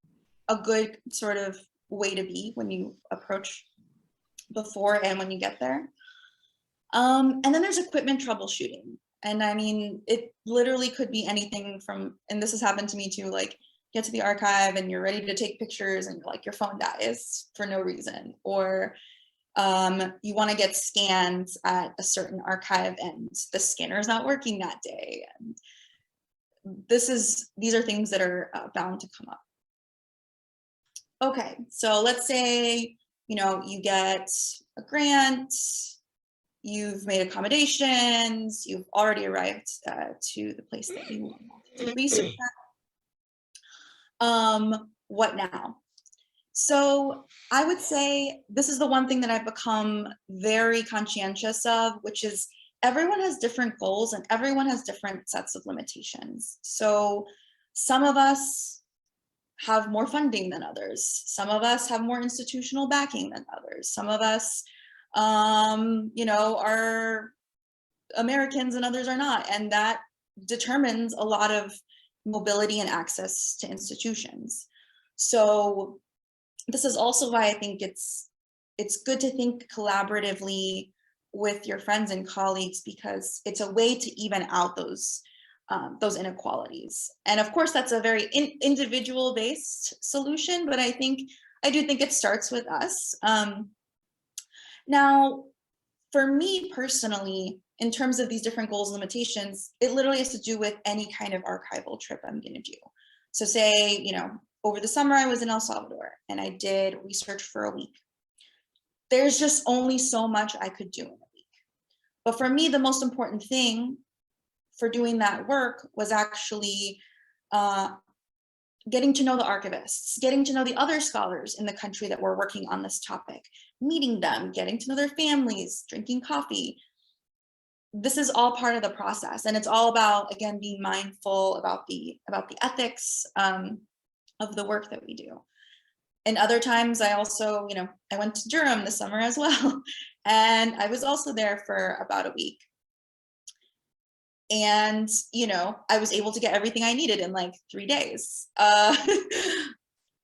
a good sort of way to be when you approach before and when you get there. And then there's equipment troubleshooting. And I mean, it literally could be anything from, and this has happened to me too, like get to the archive and you're ready to take pictures and like your phone dies for no reason, or you want to get scans at a certain archive and the scanner is not working that day. And these are things that are bound to come up. Okay, so let's say, you know, you get a grant, you've made accommodations, you've already arrived to the place that you want to research at. What now? So I would say this is the one thing that I've become very conscientious of, which is everyone has different goals and everyone has different sets of limitations. So some of us have more funding than others. Some of us have more institutional backing than others. Some of us, you know, are Americans and others are not. And that determines a lot of mobility and access to institutions. So this is also why I think it's good to think collaboratively with your friends and colleagues, because it's a way to even out those inequalities. And of course, that's a very individual-based solution, but I do think it starts with us. Now, for me personally, in terms of these different goals and limitations, it literally has to do with any kind of archival trip I'm going to do. So say, you know, over the summer I was in El Salvador and I did research for a week. there's just only so much I could do in a week. But for me, the most important thing for doing that work was actually getting to know the archivists, getting to know the other scholars in the country that were working on this topic, meeting them, getting to know their families, drinking coffee. This is all part of the process. And it's all about, again, being mindful about the ethics of the work that we do. And other times I also, I went to Durham this summer as well. And I was also there for about a week. And, I was able to get everything I needed in like 3 days.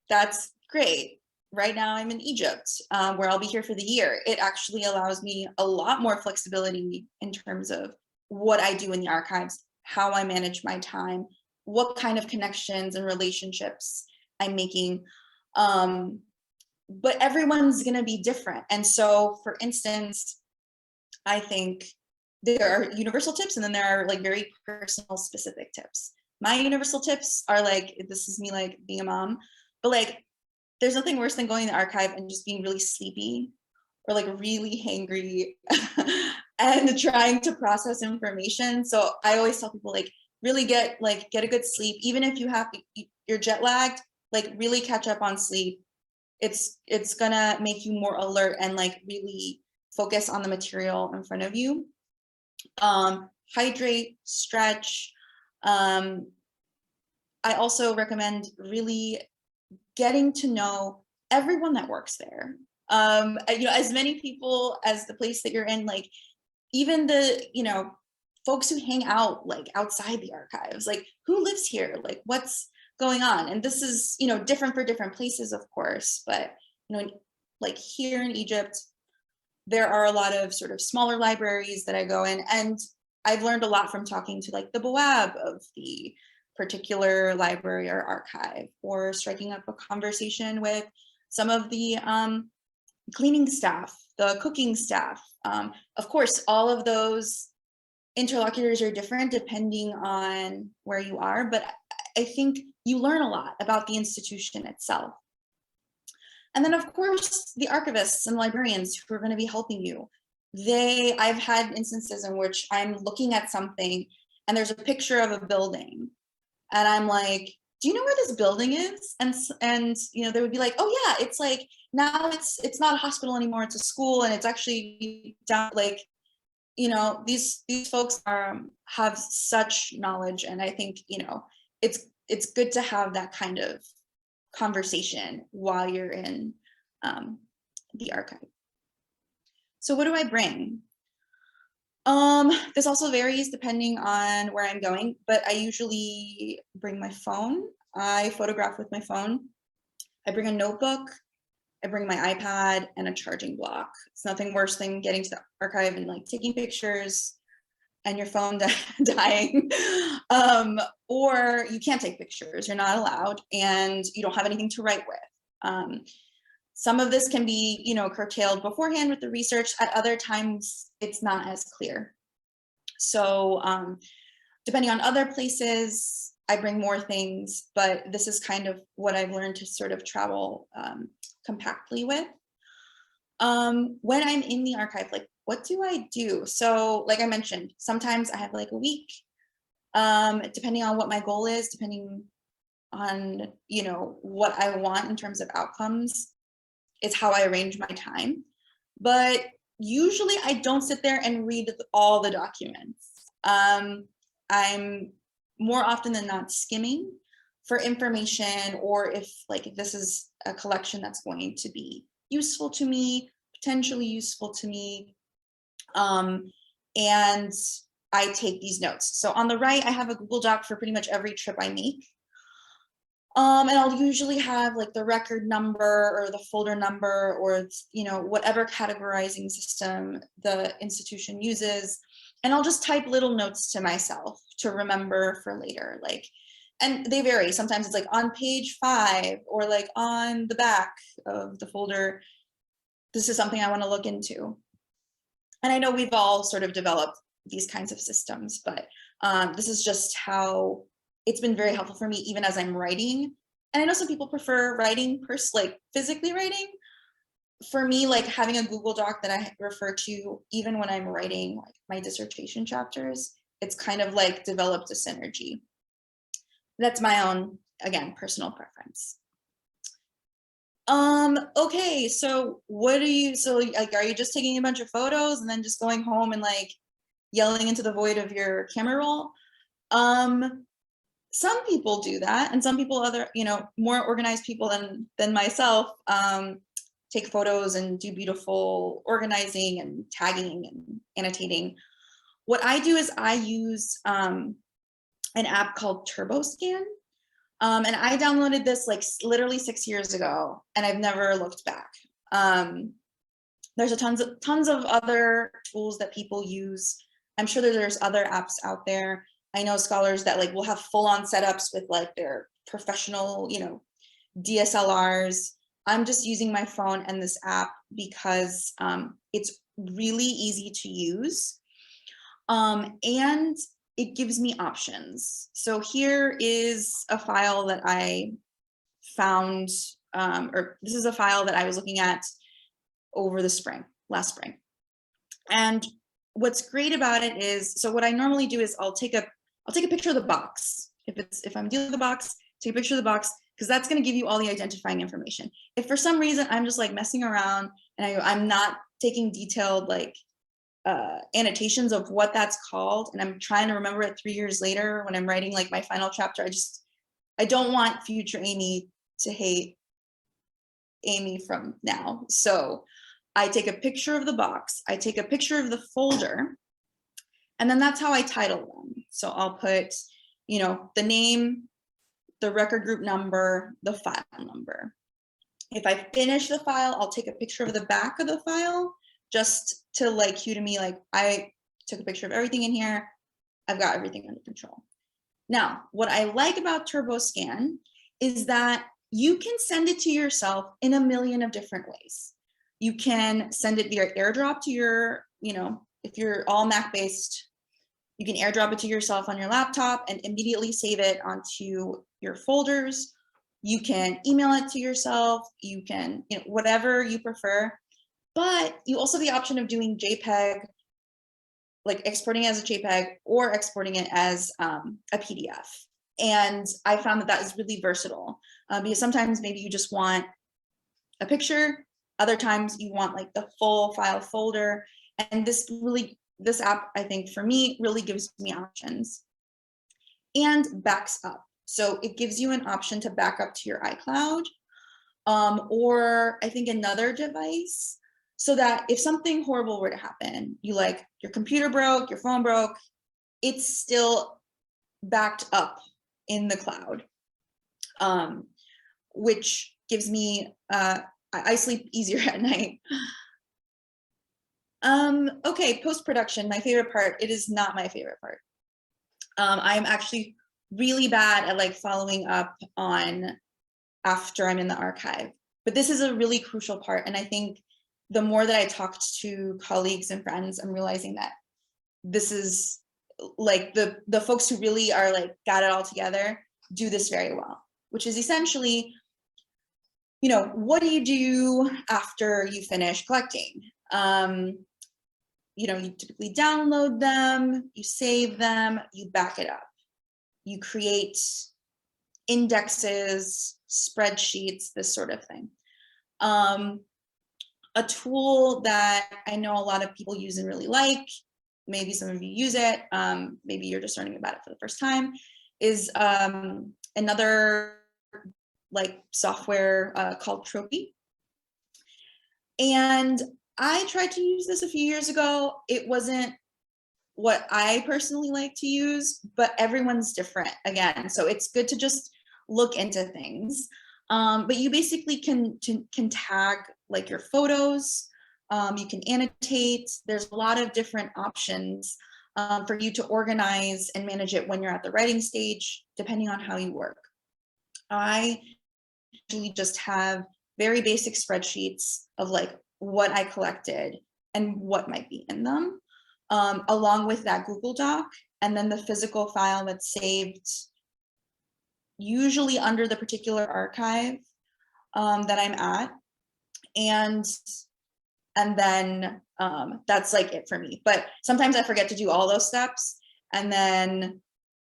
That's great. Right now I'm in Egypt, where I'll be here for the year. It actually allows me a lot more flexibility in terms of what I do in the archives, how I manage my time, what kind of connections and relationships I'm making. But everyone's going to be different. And so, for instance, I think there are universal tips and then there are like very personal specific tips. My universal tips are like, this is me like being a mom, but like, there's nothing worse than going to the archive and just being really sleepy or like really hangry and trying to process information. So I always tell people like, really get a good sleep. Even if you're jet lagged, like really catch up on sleep. It's gonna make you more alert and like really focus on the material in front of you. Hydrate, stretch. I also recommend really getting to know everyone that works there. As many people as the place that you're in, like even the, folks who hang out like outside the archives, like who lives here, like what's going on. And this is, different for different places, of course, but, like here in Egypt, there are a lot of sort of smaller libraries that I go in, and I've learned a lot from talking to like the Bawab of the particular library or archive, or striking up a conversation with some of the cleaning staff, the cooking staff. Of course, all of those interlocutors are different depending on where you are, but I think you learn a lot about the institution itself. And then of course, the archivists and librarians who are going to be helping you. I've had instances in which I'm looking at something and there's a picture of a building and I'm like, do you know where this building is? And they would be like, oh yeah, it's like, now it's not a hospital anymore, it's a school, and it's actually down, like, these folks have such knowledge, and I think, it's good to have that kind of conversation while you're in the archive. So what do I bring? This also varies depending on where I'm going, but I usually bring my phone. I photograph with my phone. I bring a notebook. I bring my iPad and a charging block. It's nothing worse than getting to the archive and like taking pictures and your phone dying. Or you can't take pictures, you're not allowed, and you don't have anything to write with. Some of this can be, curtailed beforehand with the research. At other times, it's not as clear. So depending on other places, I bring more things, but this is kind of what I've learned to sort of travel compactly with. When I'm in the archive, like, what do I do? So like I mentioned, sometimes I have like a week, depending on what my goal is, depending on, what I want in terms of outcomes, is how I arrange my time. But usually I don't sit there and read all the documents. I'm more often than not skimming for information, or if like this is a collection that's going to be useful to me, potentially useful to me, and I take these notes. So on the right, I have a Google Doc for pretty much every trip I make. And I'll usually have like the record number or the folder number, or, whatever categorizing system the institution uses. And I'll just type little notes to myself to remember for later. And they vary. Sometimes it's like on page 5 or like on the back of the folder. This is something I want to look into. And I know we've all sort of developed these kinds of systems, but this is just how it's been very helpful for me, even as I'm writing. And I know some people prefer writing, physically writing. for me, like having a Google Doc that I refer to even when I'm writing like my dissertation chapters, it's kind of like developed a synergy. That's my own, again, personal preference. Okay, so what are you, so like, are you just taking a bunch of photos and then just going home and like yelling into the void of your camera roll? Some people do that, and some people, other, you know, more organized people than myself, take photos and do beautiful organizing and tagging and annotating. What I do is I use an app called TurboScan. And I downloaded this like literally 6 years ago, and I've never looked back. There's tons of other tools that people use. I'm sure that there's other apps out there. I know scholars that like will have full-on setups with like their professional, you know, DSLRs. I'm just using my phone and this app because it's really easy to use. And it gives me options. So here is a file that I found, or this is a file that I was looking at over the spring, last spring. And what's great about it is, so what I normally do is I'll take a picture of the box. If I'm dealing with the box, take a picture of the box, because that's going to give you all the identifying information. If for some reason I'm just like messing around and I'm not taking detailed like annotations of what that's called, and I'm trying to remember it 3 years later when I'm writing like my final chapter, I don't want future Amy to hate Amy from now. So I take a picture of the box, I take a picture of the folder, and then that's how I title them. So I'll put, you know, the name, the record group number, the file number. If I finish the file, I'll take a picture of the back of the file, just to like cue to me, like I took a picture of everything in here. I've got everything under control. Now, what I like about TurboScan is that you can send it to yourself in a million of different ways. You can send it via AirDrop to your, you know, if you're all Mac based, you can AirDrop it to yourself on your laptop and immediately save it onto your folders. You can email it to yourself. You can, you know, whatever you prefer. But you also have the option of doing JPEG, like exporting it as a JPEG or exporting it as a PDF. And I found that is really versatile because sometimes maybe you just want a picture, other times you want like the full file folder. And this app, I think for me, really gives me options and backs up. So it gives you an option to back up to your iCloud or I think another device, so that if something horrible were to happen, you like your computer broke, your phone broke, it's still backed up in the cloud, which gives me, I sleep easier at night. Okay, post-production, my favorite part. It is not my favorite part. I'm actually really bad at like following up on after I'm in the archive, but this is a really crucial part. And I think the more that I talked to colleagues and friends, I'm realizing that this is like the folks who really are like got it all together do this very well, which is essentially, you know, what do you do after you finish collecting? You know, you typically download them, you save them, you back it up. You create indexes, spreadsheets, this sort of thing. A tool that I know a lot of people use and really like, maybe some of you use it, maybe you're just learning about it for the first time, is another like software called Trophy. And I tried to use this a few years ago. It wasn't what I personally like to use, but everyone's different again. So it's good to just look into things. But you basically can tag like your photos, you can annotate. There's a lot of different options for you to organize and manage it when you're at the writing stage, depending on how you work. I usually just have very basic spreadsheets of like what I collected and what might be in them, along with that Google Doc, and then the physical file that's saved usually under the particular archive that I'm at. And then that's like it for me. But sometimes I forget to do all those steps. And then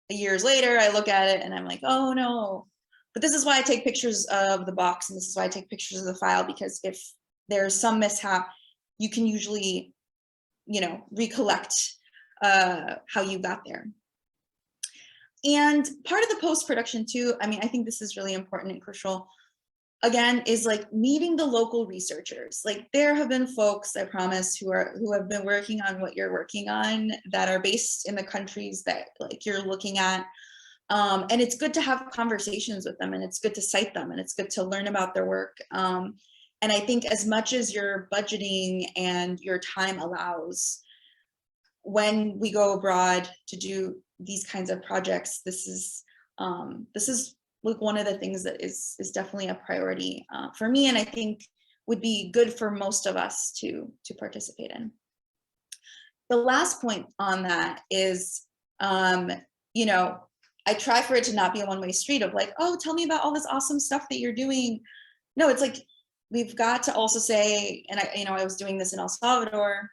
years later, I look at it and I'm like, oh no. But this is why I take pictures of the box, and this is why I take pictures of the file, because if there's some mishap, you can usually, recollect how you got there. And part of the post-production too, I think this is really important and crucial, again, is like meeting the local researchers. Like there have been folks, I promise, who have been working on what you're working on that are based in the countries that like you're looking at. And it's good to have conversations with them, and it's good to cite them, and it's good to learn about their work. And I think as much as your budgeting and your time allows, when we go abroad to do these kinds of projects, this is like one of the things that is definitely a priority for me, and I think would be good for most of us to participate in. The last point on that is, I try for it to not be a one-way street of like, oh, tell me about all this awesome stuff that you're doing. No, it's like, we've got to also say, and I was doing this in El Salvador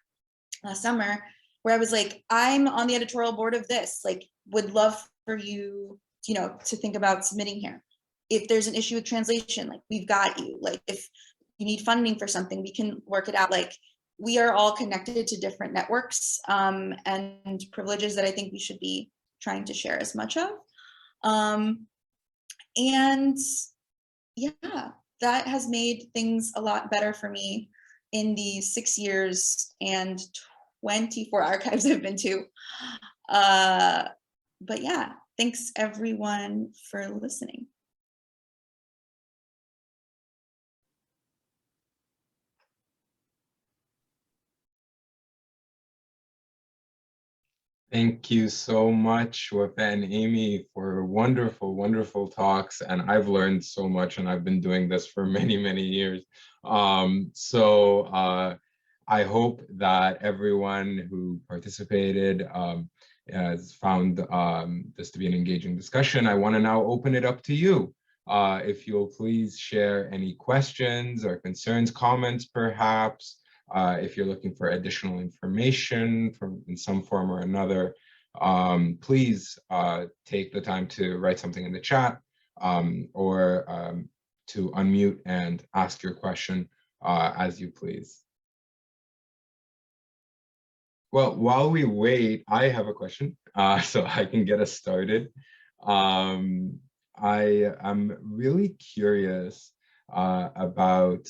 last summer, where I was like, I'm on the editorial board of this, like, would love for you, to think about submitting here. If there's an issue with translation, like, we've got you. Like, if you need funding for something, we can work it out. Like, we are all connected to different networks and privileges that I think we should be trying to share as much of. And yeah, that has made things a lot better for me in the 6 years and 24 archives I've been to. But yeah, thanks everyone for listening. Thank you so much, Wafa and Amy, for wonderful, wonderful talks. And I've learned so much, and I've been doing this for many, many years. I hope that everyone who participated has found this to be an engaging discussion. I want to now open it up to you. If you'll please share any questions or concerns, comments, perhaps. If you're looking for additional information in some form or another, please take the time to write something in the chat or to unmute and ask your question as you please. Well, while we wait, I have a question, so I can get us started. I am really curious about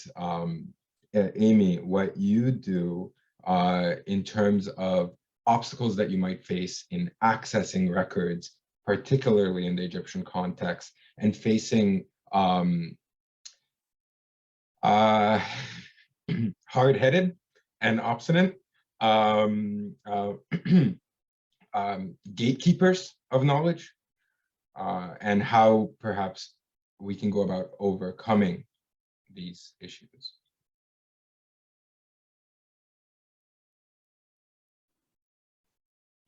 Amy, what you do in terms of obstacles that you might face in accessing records, particularly in the Egyptian context, and facing hard-headed and obstinate gatekeepers of knowledge, and how perhaps we can go about overcoming these issues.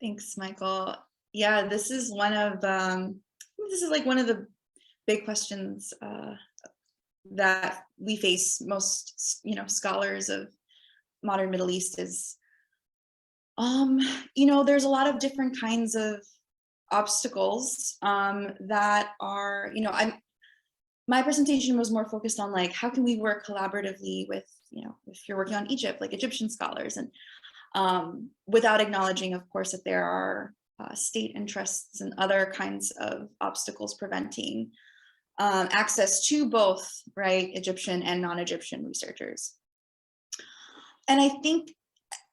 Thanks, Michael. Yeah, this is one of the big questions that we face most, scholars of modern Middle East is, there's a lot of different kinds of obstacles that are, my presentation was more focused on like, how can we work collaboratively with, if you're working on Egypt, like Egyptian scholars, and without acknowledging, of course, that there are state interests and other kinds of obstacles preventing access to both, right, Egyptian and non-Egyptian researchers. And I think,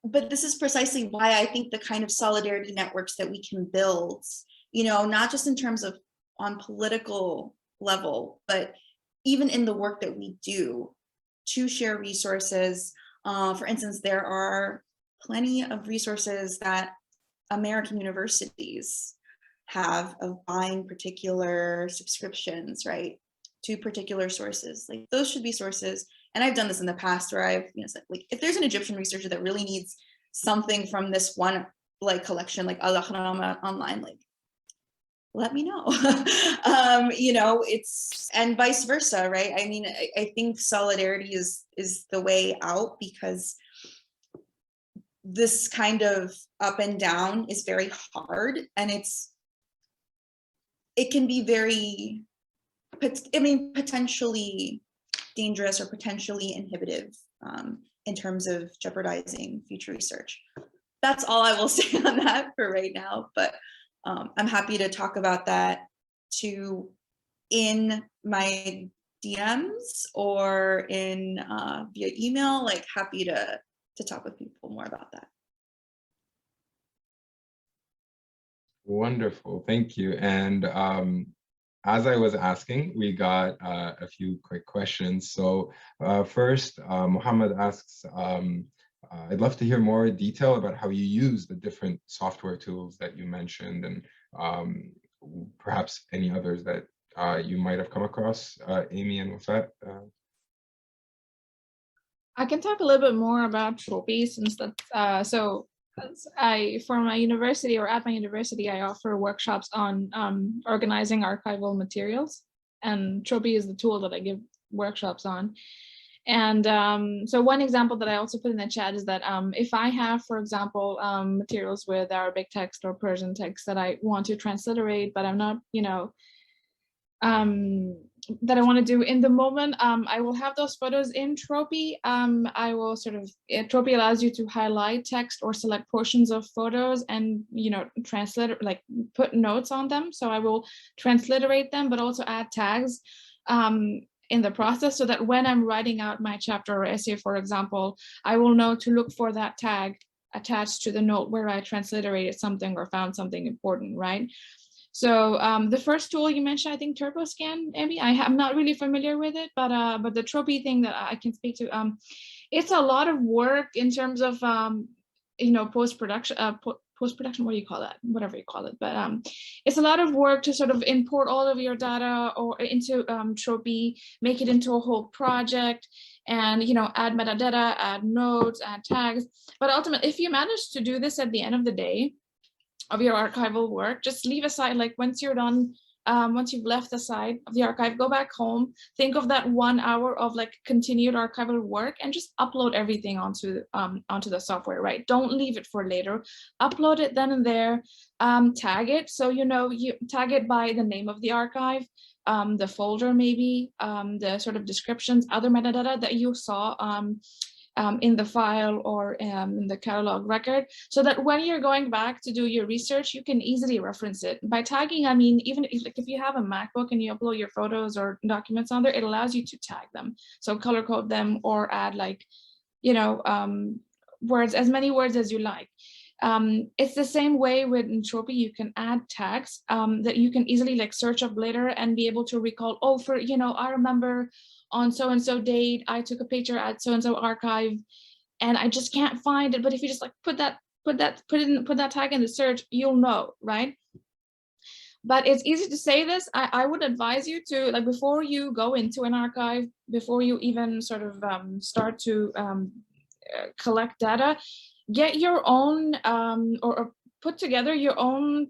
but this is precisely why I think the kind of solidarity networks that we can build, not just in terms of on political level, but even in the work that we do to share resources. For instance, there are plenty of resources that American universities have of buying particular subscriptions, right, to particular sources. Like those should be sources. And I've done this in the past where I've said, like, if there's an Egyptian researcher that really needs something from this one like collection, like Al-Ahram online, like let me know. You know, it's, and vice versa, right? I mean, I think solidarity is the way out, because this kind of up and down is very hard, and it can be very, I mean, potentially dangerous or potentially inhibitive in terms of jeopardizing future research. That's all I will say on that for right now, but I'm happy to talk about that too in my DMs or in via email. Like, happy to talk with people more about that. Wonderful, thank you. And as I was asking, we got a few quick questions. So first, Muhammad asks, I'd love to hear more detail about how you use the different software tools that you mentioned, and perhaps any others that you might have come across, Amy and Wafa. I can talk a little bit more about Tropy, since that's for my university, or at my university, I offer workshops on organizing archival materials, and Tropy is the tool that I give workshops on. And so one example that I also put in the chat is that if I have, for example, materials with Arabic text or Persian text that I want to transliterate, but I'm not, you know, that I want to do in the moment, I will have those photos in Tropy. I will sort of, Tropy allows you to highlight text or select portions of photos and, you know, translate, like put notes on them. So I will transliterate them, but also add tags in the process, so that when I'm writing out my chapter or essay, for example, I will know to look for that tag attached to the note where I transliterated something or found something important, right? So the first tool you mentioned, I think TurboScan, Amy, I'm not really familiar with it, but the Tropy thing that I can speak to, it's a lot of work in terms of, you know, post-production, what do you call that? Whatever you call it. But it's a lot of work to sort of import all of your data or into Tropy, make it into a whole project, and, you know, add metadata, add notes, add tags. But ultimately, if you manage to do this at the end of the day of your archival work, just leave aside, like once you're done, once you've left the side of the archive, go back home, think of that 1 hour of like continued archival work, and just upload everything onto the software, right? Don't leave it for later. Upload it then and there, tag it. So, you know, you tag it by the name of the archive, the folder maybe, the sort of descriptions, other metadata that you saw in the file or in the catalog record, so that when you're going back to do your research, you can easily reference it. By tagging, I mean, even if you have a MacBook and you upload your photos or documents on there, it allows you to tag them. So color code them or add, like, you know, words, as many words as you like. It's the same way with Tropy. You can add tags that you can easily like search up later and be able to recall, oh, for, you know, I remember on so-and-so date, I took a picture at so-and-so archive and I just can't find it. But if you just like put that tag in the search, you'll know, right? But it's easy to say this. I would advise you to, like, before you go into an archive, before you even sort of start to collect data, get your own or put together your own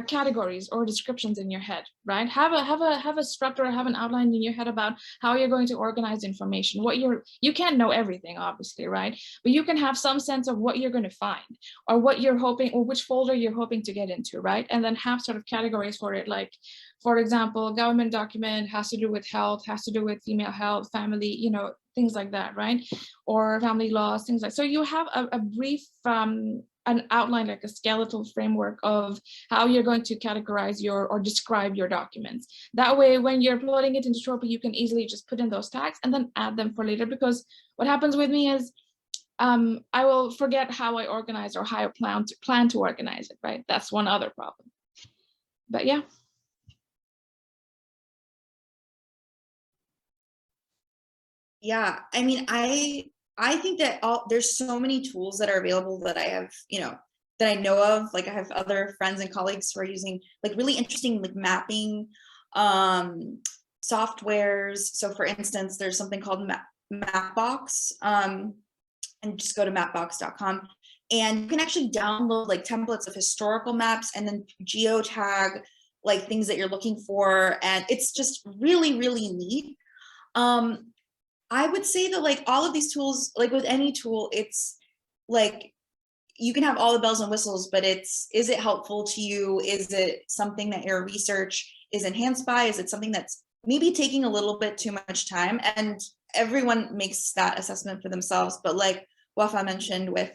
categories or descriptions in your head, right? Have a structure, have an outline in your head about how you're going to organize information. You can't know everything, obviously, right? But you can have some sense of what you're going to find, or what you're hoping, or which folder you're hoping to get into, right? And then have sort of categories for it, like, for example, government document has to do with health, has to do with female health, family, you know, things like that, right? Or family laws, things like. So you have a brief an outline, like a skeletal framework of how you're going to categorize your or describe your documents. That way, when you're uploading it into Tropy, you can easily just put in those tags and then add them for later. Because what happens with me is I will forget how I organize or how I plan to organize it, right? That's one other problem. But yeah. Yeah, I mean, I think that there's so many tools that are available that I have, you know, that I know of. Like, I have other friends and colleagues who are using like really interesting like mapping softwares. So for instance, there's something called Mapbox, and just go to like things that you're looking for. And it's just really, really neat. I would say that like all of these tools, like with any tool, it's like, you can have all the bells and whistles, but is it helpful to you? Is it something that your research is enhanced by? Is it something that's maybe taking a little bit too much time? And everyone makes that assessment for themselves. But like Wafa mentioned with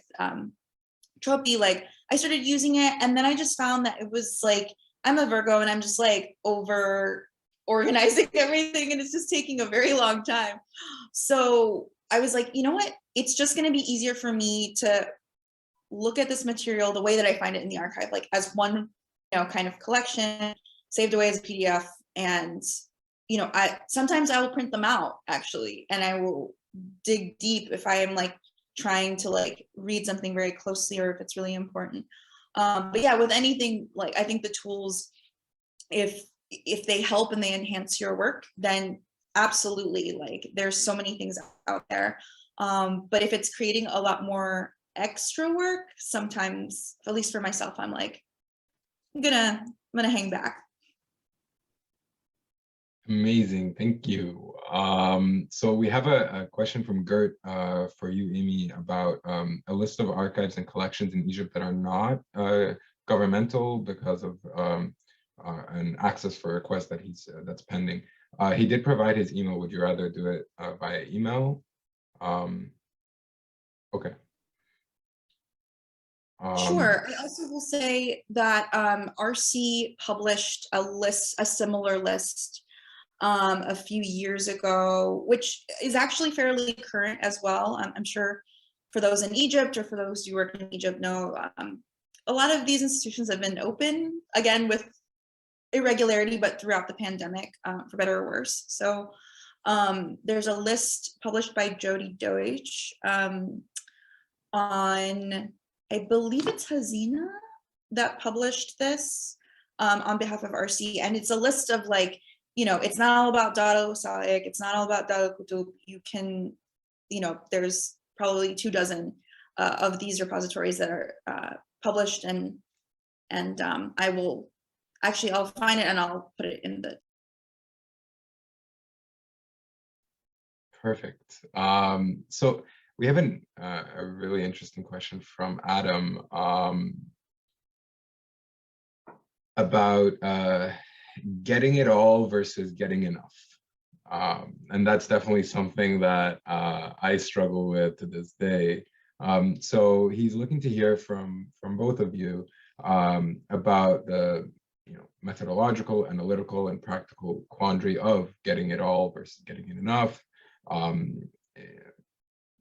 Tropy, like I started using it and then I just found that it was like, I'm a Virgo and I'm just like over organizing everything and it's just taking a very long time. So I was like, you know what? It's just going to be easier for me to look at this material the way that I find it in the archive, like as one, kind of collection saved away as a PDF. And, sometimes I will print them out actually, and I will dig deep if I am like trying to like read something very closely or if it's really important. But yeah, with anything, like I think the tools, if they help and they enhance your work, then absolutely, like there's so many things out there. But if it's creating a lot more extra work, sometimes, at least for myself, I'm like, I'm gonna hang back. Amazing, thank you. So we have a question from Gert for you, Amy, about a list of archives and collections in Egypt that are not governmental because of an access for request that that's pending. He did provide his email. Would you rather do it via email? Okay. Sure. I also will say that RC published a similar list a few years ago, which is actually fairly current as well. I'm sure for those in Egypt or for those who work in Egypt know, a lot of these institutions have been open, again, with irregularity, but throughout the pandemic, for better or worse. So there's a list published by Jody Deutsch on, I believe it's Hazina that published this on behalf of RC. And it's a list of like, it's not all about Dada Wasaic, it's not all about Dada Kutub. You can, there's probably 24 of these repositories that are published, and I'll find it and I'll put it in the. Perfect. So we have a really interesting question from Adam about getting it all versus getting enough. And that's definitely something that I struggle with to this day. So he's looking to hear from both of you about the methodological, analytical, and practical quandary of getting it all versus getting it enough.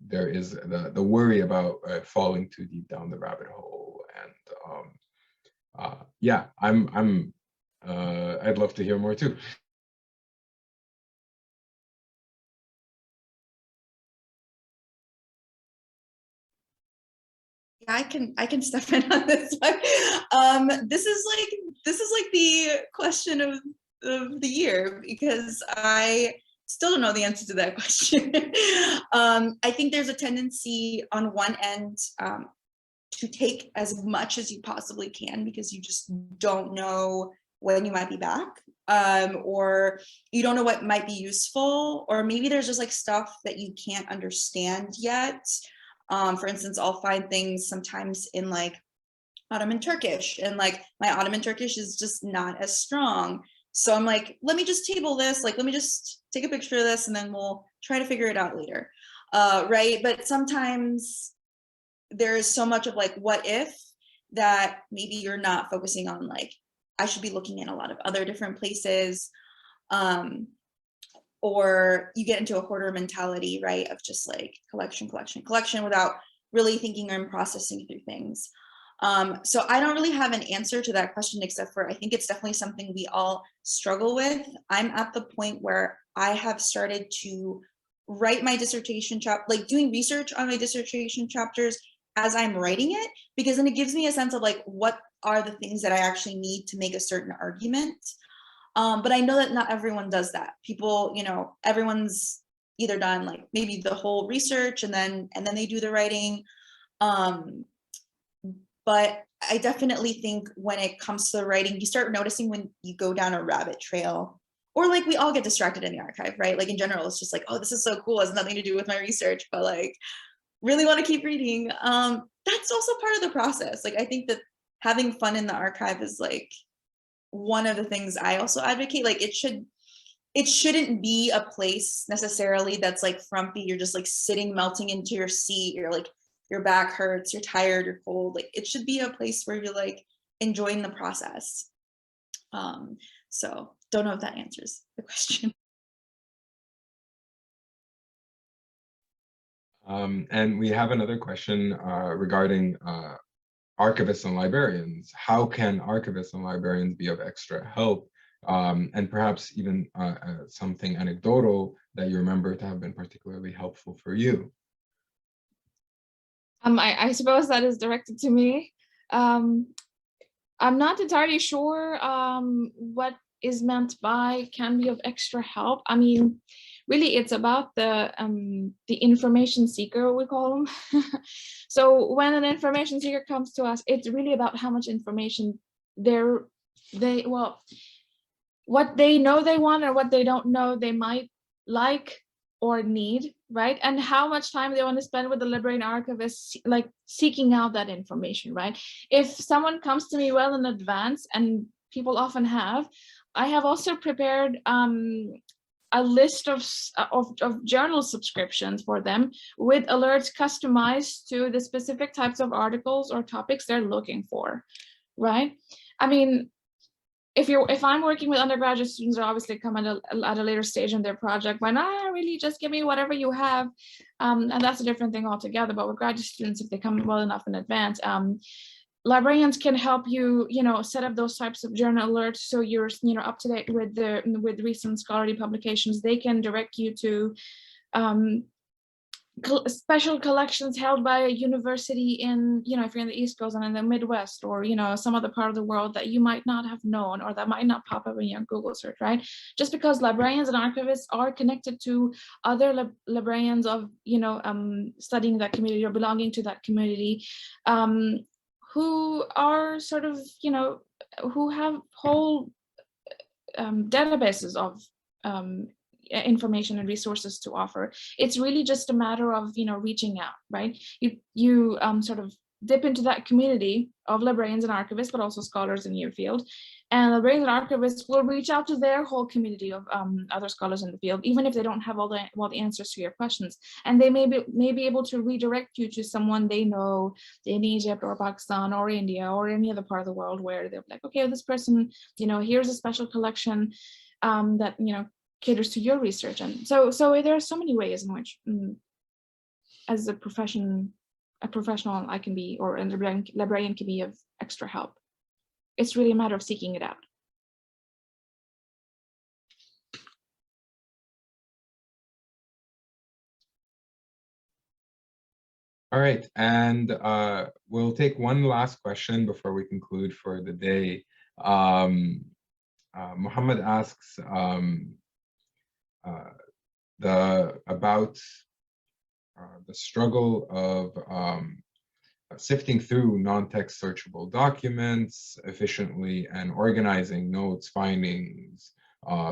There is the worry about falling too deep down the rabbit hole, and yeah, I'd love to hear more too. Yeah, I can step in on this one. This is like the question of the year, because I still don't know the answer to that question. I think there's a tendency on one end to take as much as you possibly can because you just don't know when you might be back, or you don't know what might be useful, or maybe there's just like stuff that you can't understand yet. For instance, I'll find things sometimes in like Ottoman Turkish, and like my Ottoman Turkish is just not as strong. So I'm like, let me just table this, like, let me just take a picture of this and then we'll try to figure it out later, right? But sometimes there is so much of like, what if, that maybe you're not focusing on like, I should be looking in a lot of other different places, or you get into a hoarder mentality, right, of just like collection without really thinking and processing through things. So I don't really have an answer to that question, except for I think it's definitely something we all struggle with. I'm at the point where I have started to write my dissertation like doing research on my dissertation chapters as I'm writing it, because then it gives me a sense of like, what are the things that I actually need to make a certain argument. But I know that not everyone does that. People, everyone's either done like maybe the whole research and then they do the writing. But I definitely think when it comes to the writing, you start noticing when you go down a rabbit trail, or like we all get distracted in the archive, right? Like in general, it's just like, oh, this is so cool. It has nothing to do with my research, but like really want to keep reading. That's also part of the process. Like I think that having fun in the archive is like one of the things I also advocate. Like it shouldn't be a place necessarily that's like frumpy. You're just like sitting, melting into your seat. You're like, your back hurts, you're tired, you're cold. Like it should be a place where you're like enjoying the process. So don't know if that answers the question. And we have another question regarding archivists and librarians. How can archivists and librarians be of extra help? And perhaps even something anecdotal that you remember to have been particularly helpful for you. I suppose that is directed to me. I'm not entirely sure what is meant by can be of extra help. I mean, really, it's about the information seeker, we call them. So when an information seeker comes to us, it's really about how much information what they know they want or what they don't know they might like or need, right? And how much time they want to spend with the librarian archivist, like seeking out that information, right? If someone comes to me well in advance, and people often have, I have also prepared a list of journal subscriptions for them with alerts customized to the specific types of articles or topics they're looking for, right? I mean, if I'm working with undergraduate students who obviously come at a later stage in their project, why not really just give me whatever you have? And that's a different thing altogether. But with graduate students, if they come well enough in advance, librarians can help you, set up those types of journal alerts so you're, up to date with recent scholarly publications. They can direct you to special collections held by a university in, if you're in the East Coast and in the Midwest, or, some other part of the world that you might not have known, or that might not pop up in your Google search, right? Just because librarians and archivists are connected to other librarians of, studying that community or belonging to that community, who are sort of, who have whole databases of information and resources to offer. It's really just a matter of reaching out, right? You sort of dip into that community of librarians and archivists, but also scholars in your field, and librarians and archivists will reach out to their whole community of other scholars in the field, even if they don't have all the answers to your questions, and they may be able to redirect you to someone they know in Egypt or Pakistan or India or any other part of the world, where they're like, okay, this person, here's a special collection that caters to your research. And so there are so many ways in which as a professional I can be, or a librarian can be of extra help. It's really a matter of seeking it out. All right, and we'll take one last question before we conclude for the day. Muhammad asks about the struggle of sifting through non-text searchable documents efficiently and organizing notes, findings,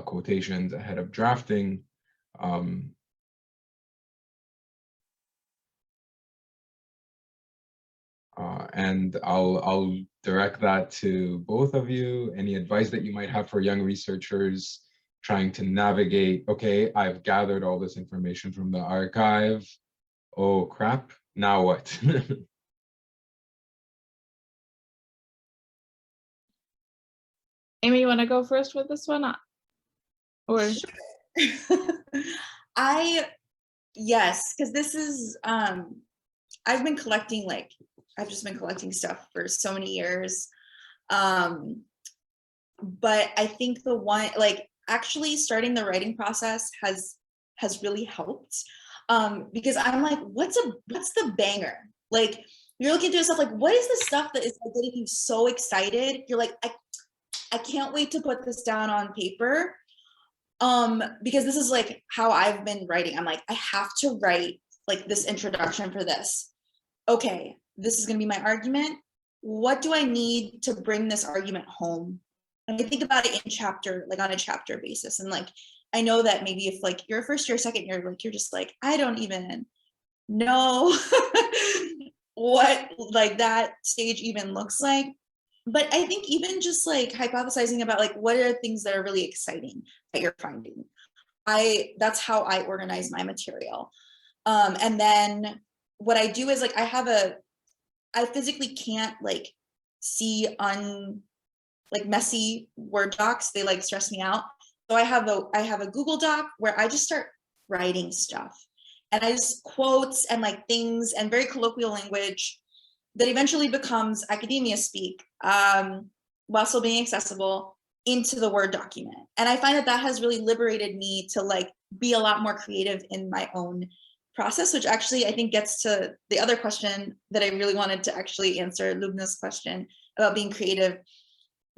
quotations ahead of drafting. And I'll direct that to both of you. Any advice that you might have for young researchers trying to navigate, okay, I've gathered all this information from the archive. Oh crap, now what? Amy, you want to go first with this one? Or Yes, because this is I've been collecting stuff for so many years, but I think the one, actually starting the writing process has really helped, because I'm like, what's the banger? Like, you're looking through stuff, like, what is the stuff that is getting you so excited? You're like, I can't wait to put this down on paper, because this is like how I've been writing. I'm like, I have to write like this introduction for this. Okay, this is gonna be my argument. what do I need to bring this argument home? And I think about it in chapter, like on a chapter basis. And like, I know that maybe if like you're first year, second year, like you're just like, I don't even know what like that stage even looks like. But I think even just like hypothesizing about like what are things that are really exciting that you're finding. That's how I organize my material. And then what I do is like I physically can't like see like messy Word docs. They like stress me out. So I have a Google Doc where I just start writing stuff, and I just quotes and like things and very colloquial language that eventually becomes academia speak, while still being accessible into the Word document. And I find that that has really liberated me to like be a lot more creative in my own process, which actually I think gets to the other question that I really wanted to actually answer, Lubna's question about being creative.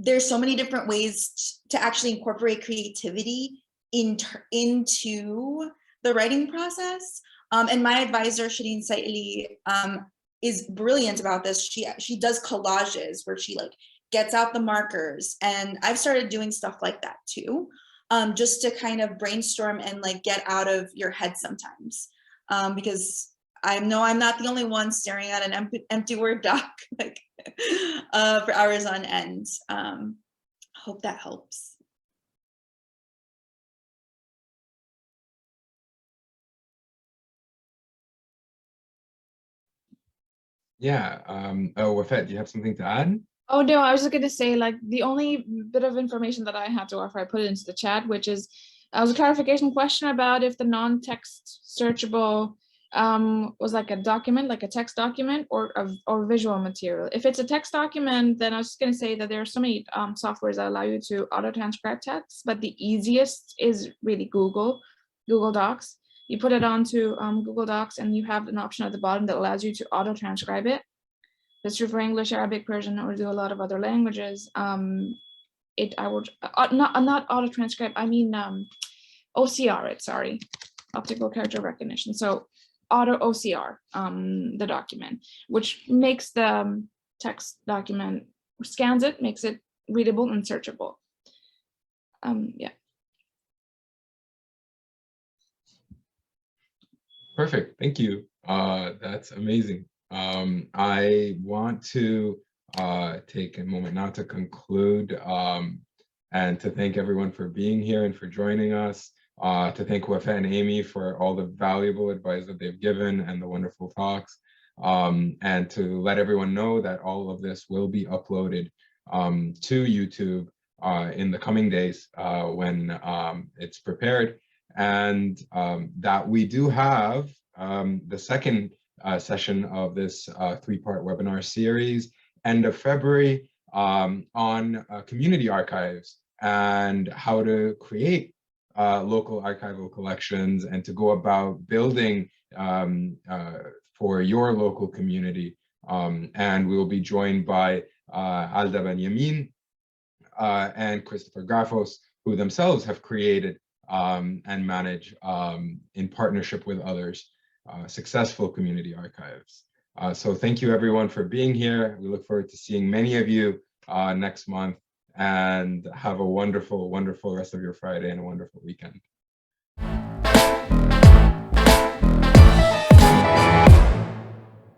There's so many different ways to actually incorporate creativity into the writing process. And my advisor, Shireen Saili, is brilliant about this. She does collages where she like gets out the markers, and I've started doing stuff like that too, just to kind of brainstorm and like get out of your head sometimes. Because I know I'm not the only one staring at an empty Word doc like for hours on end. Hope that helps. Yeah. Oh, Wafat, do you have something to add? Oh no, I was just gonna say like the only bit of information that I had to offer, I put it into the chat, which is was a clarification question about if the non-text searchable was like a document, like a text document, or visual material. If it's a text document, then I was just gonna say that there are so many softwares that allow you to auto-transcribe text, but the easiest is really Google Docs. You put it onto Google Docs, and you have an option at the bottom that allows you to auto-transcribe it. That's true for English, Arabic, Persian, or do a lot of other languages. I would not auto-transcribe, I mean OCR it, sorry, optical character recognition. So auto OCR the document, which makes the text document, scans it, makes it readable and searchable. Yeah. Perfect. Thank you. That's amazing. I want to take a moment now to conclude and to thank everyone for being here and for joining us. To thank Wafa and Amy for all the valuable advice that they've given and the wonderful talks. And to let everyone know that all of this will be uploaded to YouTube in the coming days when it's prepared. And that we do have the second session of this three-part webinar series, end of February, on community archives and how to create local archival collections and to go about building for your local community. And we will be joined by Alda Benyamin and Christopher Grafos, who themselves have created and manage in partnership with others successful community archives. So thank you everyone for being here. We look forward to seeing many of you next month, and have a wonderful, wonderful rest of your Friday and a wonderful weekend.